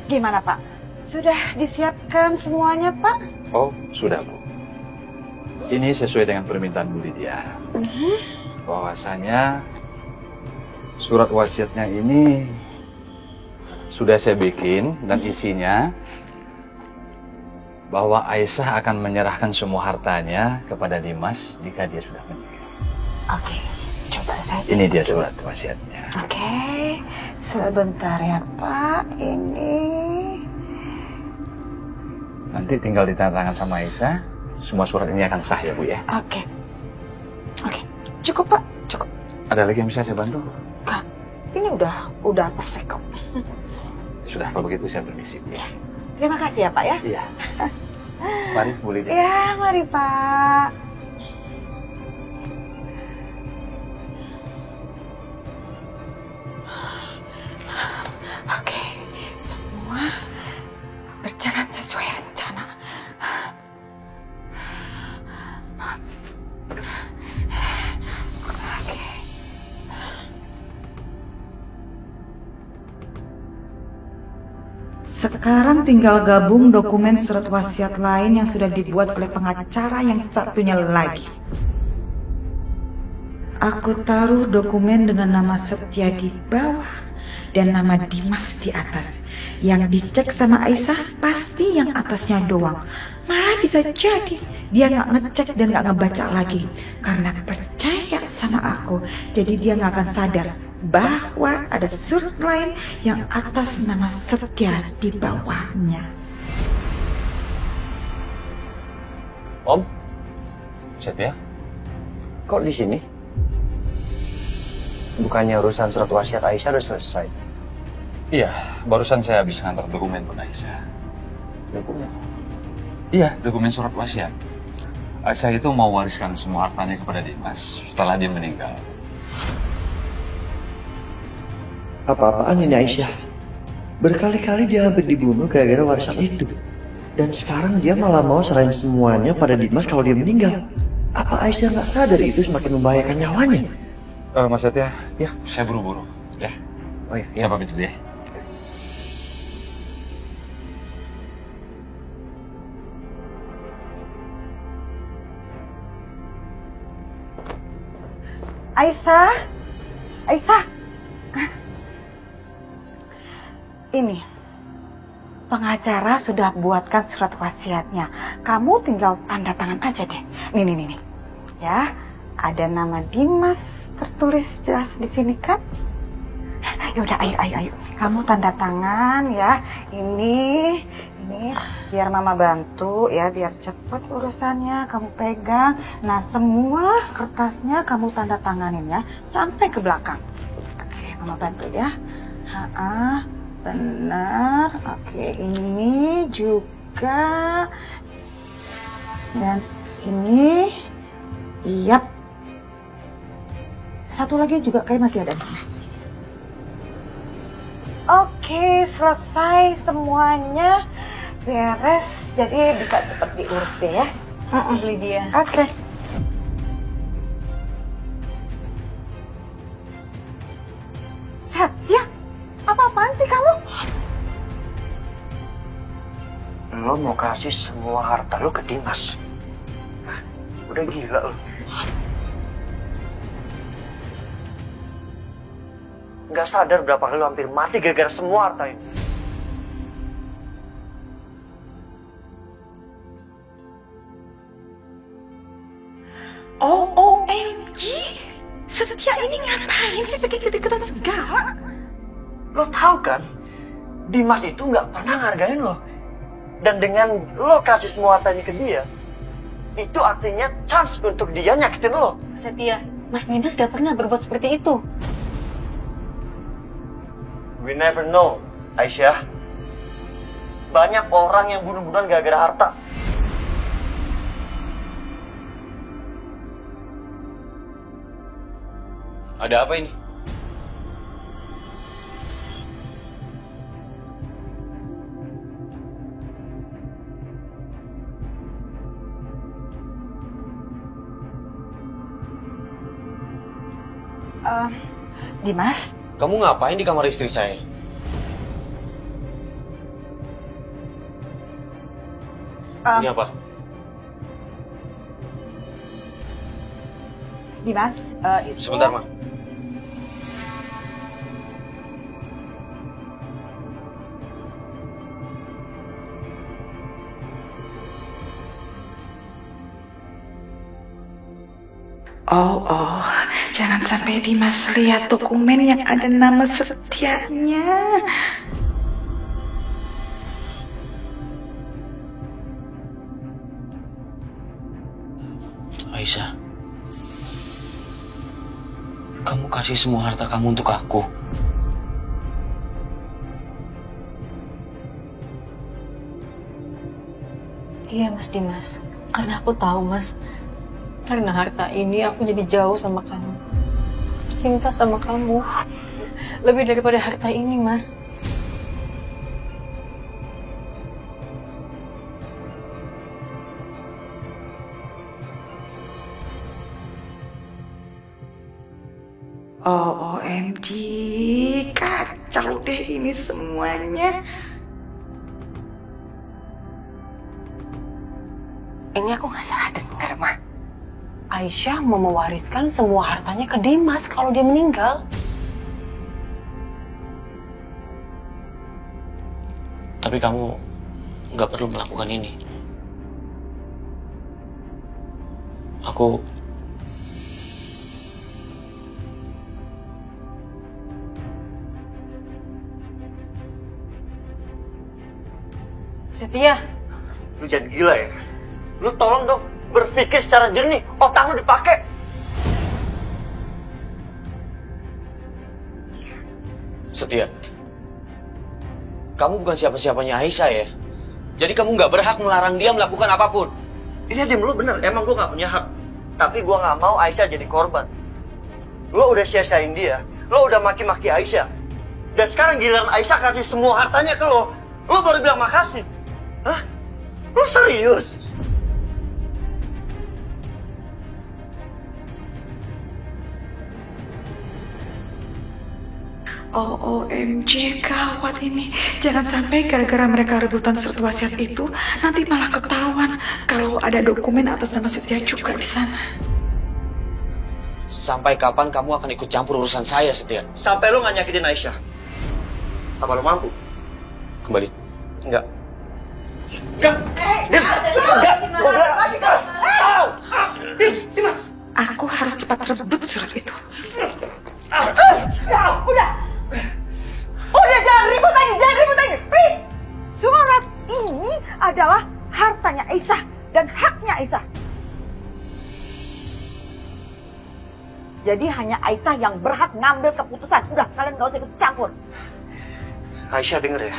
Gimana Pak? Sudah disiapkan semuanya, Pak? Oh, sudah, Bu. Ini sesuai dengan permintaan Bu Lydia. Bahwasanya surat wasiatnya ini sudah saya bikin dan isinya bahwa Aisyah akan menyerahkan semua hartanya kepada Dimas jika dia sudah meninggal. Oke, coba saja. Ini dia surat wasiatnya. Oke, sebentar ya Pak. Ini Nanti tinggal ditandatangan sama Aisyah. Semua surat ini akan sah ya Bu ya. Oke. Cukup Pak, cukup. Ada lagi yang bisa saya bantu? Kak, ini udah perfect kok. Sudah, kalau begitu saya permisi Bu. Terima kasih ya Pak ya. Iya. Mari Bu Lydia. Ya, mari Pak. Oke, semua berjalan sesuai rencana. Sekarang tinggal gabung dokumen surat wasiat lain yang sudah dibuat oleh pengacara yang satunya lagi. Aku taruh dokumen dengan nama Setia di bawah dan nama Dimas di atas. Yang dicek sama Aisyah pasti yang atasnya doang. Malah bisa jadi dia nggak ngecek dan nggak ngebaca lagi. Karena percaya sama aku, jadi dia nggak akan sadar bahwa ada surat lain yang atas nama Setia di bawahnya. Om, Setia? kok di sini? Bukannya urusan surat wasiat Aisyah udah selesai? Iya, barusan saya habis ngantar dokumen buat Aisyah. Dokumen? Iya, dokumen surat wasiat. Aisyah itu mau wariskan semua hartanya kepada Dimas setelah dia meninggal. Apa-apaan ini Aisyah? Berkali-kali dia hampir dibunuh gara-gara warisan itu. Dan sekarang dia malah mau serahin semuanya pada Dimas kalau dia meninggal. Apa Aisyah nggak sadar itu semakin membahayakan nyawanya? Mas Setia, ya, saya buru-buru. Ya. Oh iya, Saya pamit dulu ya. Aisyah, ini pengacara sudah buatkan surat wasiatnya. Kamu tinggal tanda tangan aja deh. Nih, ya. Ada nama Dimas tertulis jelas di sini kan? Yaudah, ayo. Kamu tanda tangan ya. Ini biar mama bantu ya, biar cepet urusannya. Kamu pegang. Nah, semua kertasnya kamu tanda tanganin ya, sampai ke belakang. Oke, mama bantu ya. Benar. Oke, ini juga. Dan ini. Yap. Satu lagi juga kayak masih ada. Oke, selesai semuanya. Beres, jadi bisa cepat diurus deh ya. Makasih Lydia. Oke. Setia, apa-apaan sih kamu? Lo mau kasih semua harta lo ke Dimas? Hah? Udah gila lo. Nggak sadar berapa kali lo hampir mati gara-gara semua harta ini. OMG, Setia ini ngapain sih pakai ikut-ikutan segala? Lo tahu kan, Dimas itu nggak pernah ngargain lo. Dan dengan lo kasih semua hartanya ke dia, itu artinya chance untuk dia nyakitin lo. Setia, Mas Dimas gak pernah berbuat seperti itu. We never know, Aisyah. Banyak orang yang bunuh-bunuhan gara-gara harta. Ada apa ini? Dimas? Kamu ngapain di kamar istri saya? Ini apa? Dimas, itu... Sebentar, Ma. Oh, jangan sampai Dimas lihat dokumen yang ada nama Setianya. Aisyah, kamu kasih semua harta kamu untuk aku. Iya Mas Dimas, karena aku tahu Mas, karena harta ini aku jadi jauh sama kamu. Aku cinta sama kamu, lebih daripada harta ini Mas. OMG, kacau deh ini semuanya. Ini aku nggak salah dengar, Ma. Aisyah mau mewariskan semua hartanya ke Dimas kalau dia meninggal. Tapi kamu nggak perlu melakukan ini. Aku... Setia, Lu jangan gila ya. Lu tolong dong berpikir secara jernih. Otak lu dipakai. Setia, kamu bukan siapa-siapanya Aisyah ya. Jadi kamu nggak berhak melarang dia melakukan apapun. Iya Dim, lu bener. Emang gue gak punya hak. Tapi gue gak mau Aisyah jadi korban. Lu udah sia-siain dia. Lu udah maki-maki Aisyah. Dan sekarang giliran Aisyah kasih semua hartanya ke lo. Lo baru bilang makasih. Hah? Lu serius? OMG, gawat ini. Jangan sampai gara-gara mereka rebutan surat wasiat itu, nanti malah ketahuan kalau ada dokumen atas nama Setia juga di sana. Sampai kapan kamu akan ikut campur urusan saya, Setia? Sampai lu gak nyakitin Aisyah. Apa lu mampu? Kembali. Enggak. Enggak. Dim. Enggak. Aku harus cepat rebut surat itu. Udah jangan ribut lagi, please. Surat ini adalah hartanya Aisyah dan haknya Aisyah. Jadi hanya Aisyah yang berhak ngambil keputusan. Udah, kalian gak usah ikut campur. Aisyah denger ya.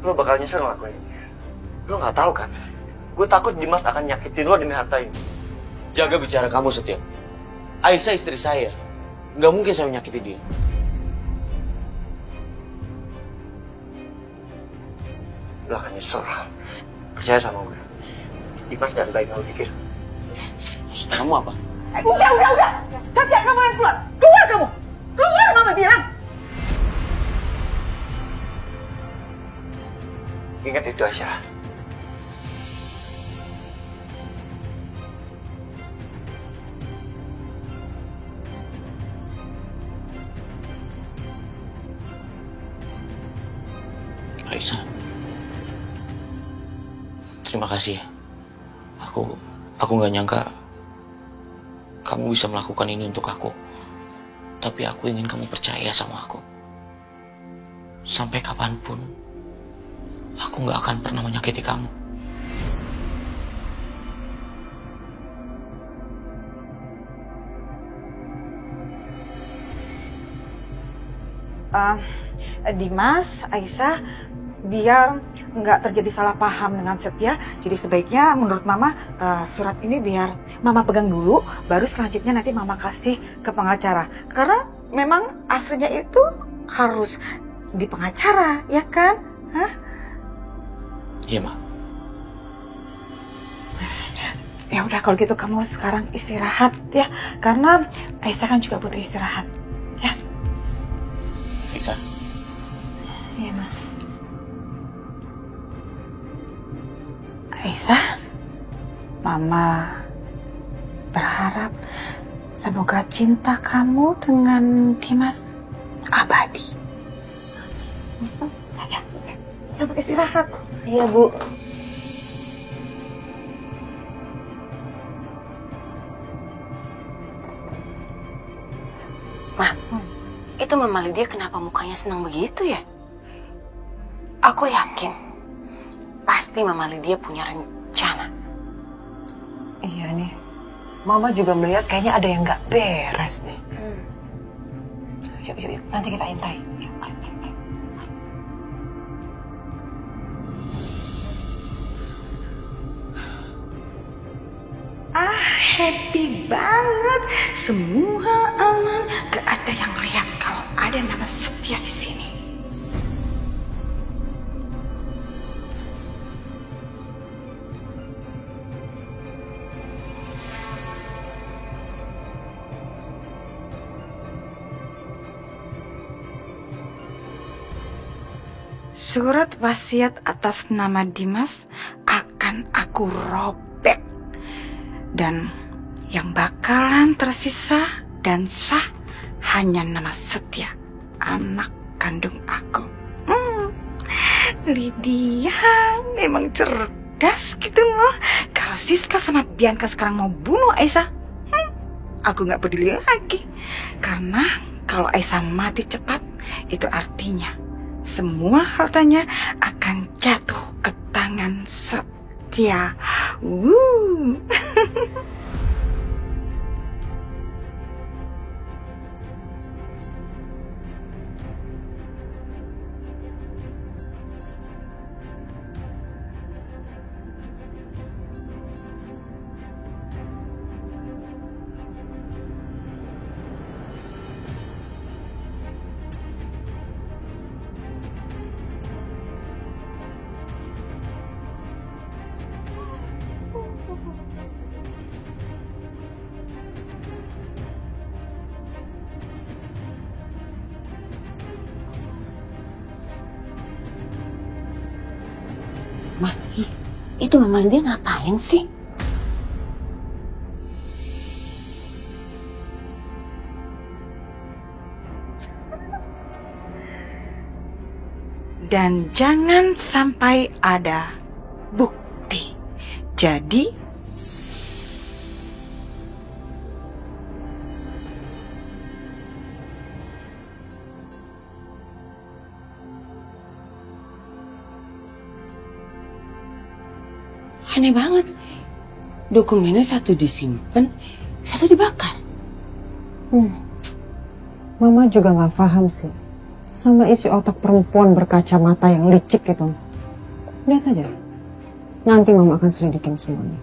Lo bakal nyesel ngelakuin ini. Lo gak tahu kan? Gue takut Dimas akan nyakitin lo demi harta ini. Jaga bicara kamu, Setia. Aisyah istri saya. Nggak mungkin saya menyakiti dia. Lo akan nyesel. Percaya sama gue. Dimas gak baik lo pikir. Maksud kamu apa? Udah. Setia, kamu yang keluar. Keluar kamu. Keluar, Mama bilang. Ingat itu, Aisyah. Aisyah, terima kasih. Aku nggak nyangka kamu bisa melakukan ini untuk aku. Tapi aku ingin kamu percaya sama aku. Sampai kapanpun, aku nggak akan pernah menyakiti kamu. Dimas, Aisyah, biar nggak terjadi salah paham dengan Setia, jadi sebaiknya menurut Mama surat ini biar Mama pegang dulu, baru selanjutnya nanti Mama kasih ke pengacara. Karena memang aslinya itu harus di pengacara, ya kan? Hah? Iya, Ma. Ya udah kalau gitu kamu sekarang istirahat ya, karena Aisyah kan juga butuh istirahat. Ya. Aisyah. Iya, Mas. Aisyah, Mama berharap semoga cinta kamu dengan Dimas abadi. Ya, selamat istirahat. Iya, Bu. Ma, itu Mama Lydia kenapa mukanya senang begitu ya? Aku yakin pasti Mama Lydia punya rencana. Iya nih, Mama juga melihat kayaknya ada yang nggak beres nih. Yuk, nanti kita intai. Happy banget. Semua aman. Gak ada yang lihat kalau ada nama Setia di sini. Surat wasiat atas nama Dimas akan aku robek. Dan yang bakalan tersisa dan sah hanya nama Setia, anak kandung aku. Lydia memang cerdas gitu loh. Kalau Siska sama Bianca sekarang mau bunuh Aisyah, aku gak peduli lagi. Karena kalau Aisyah mati cepat, itu artinya semua hartanya akan jatuh ke tangan Setia. Ma, itu Mama Lydia ngapain sih? Dan jangan sampai ada bukti. Jadi Aneh banget. Dokumennya satu disimpan, satu dibakar. Mama juga nggak paham sih sama isi otak perempuan berkacamata yang licik itu. Lihat aja, nanti Mama akan selidikin semuanya.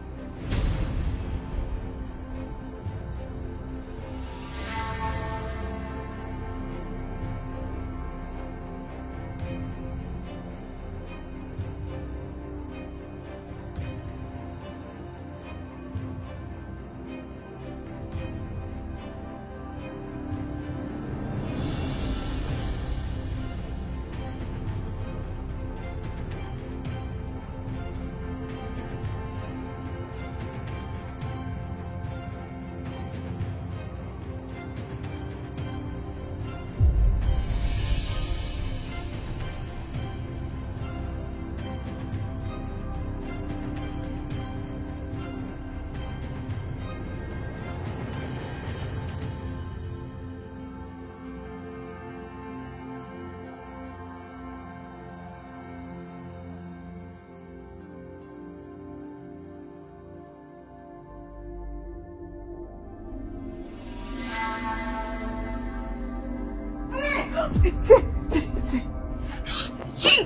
Si,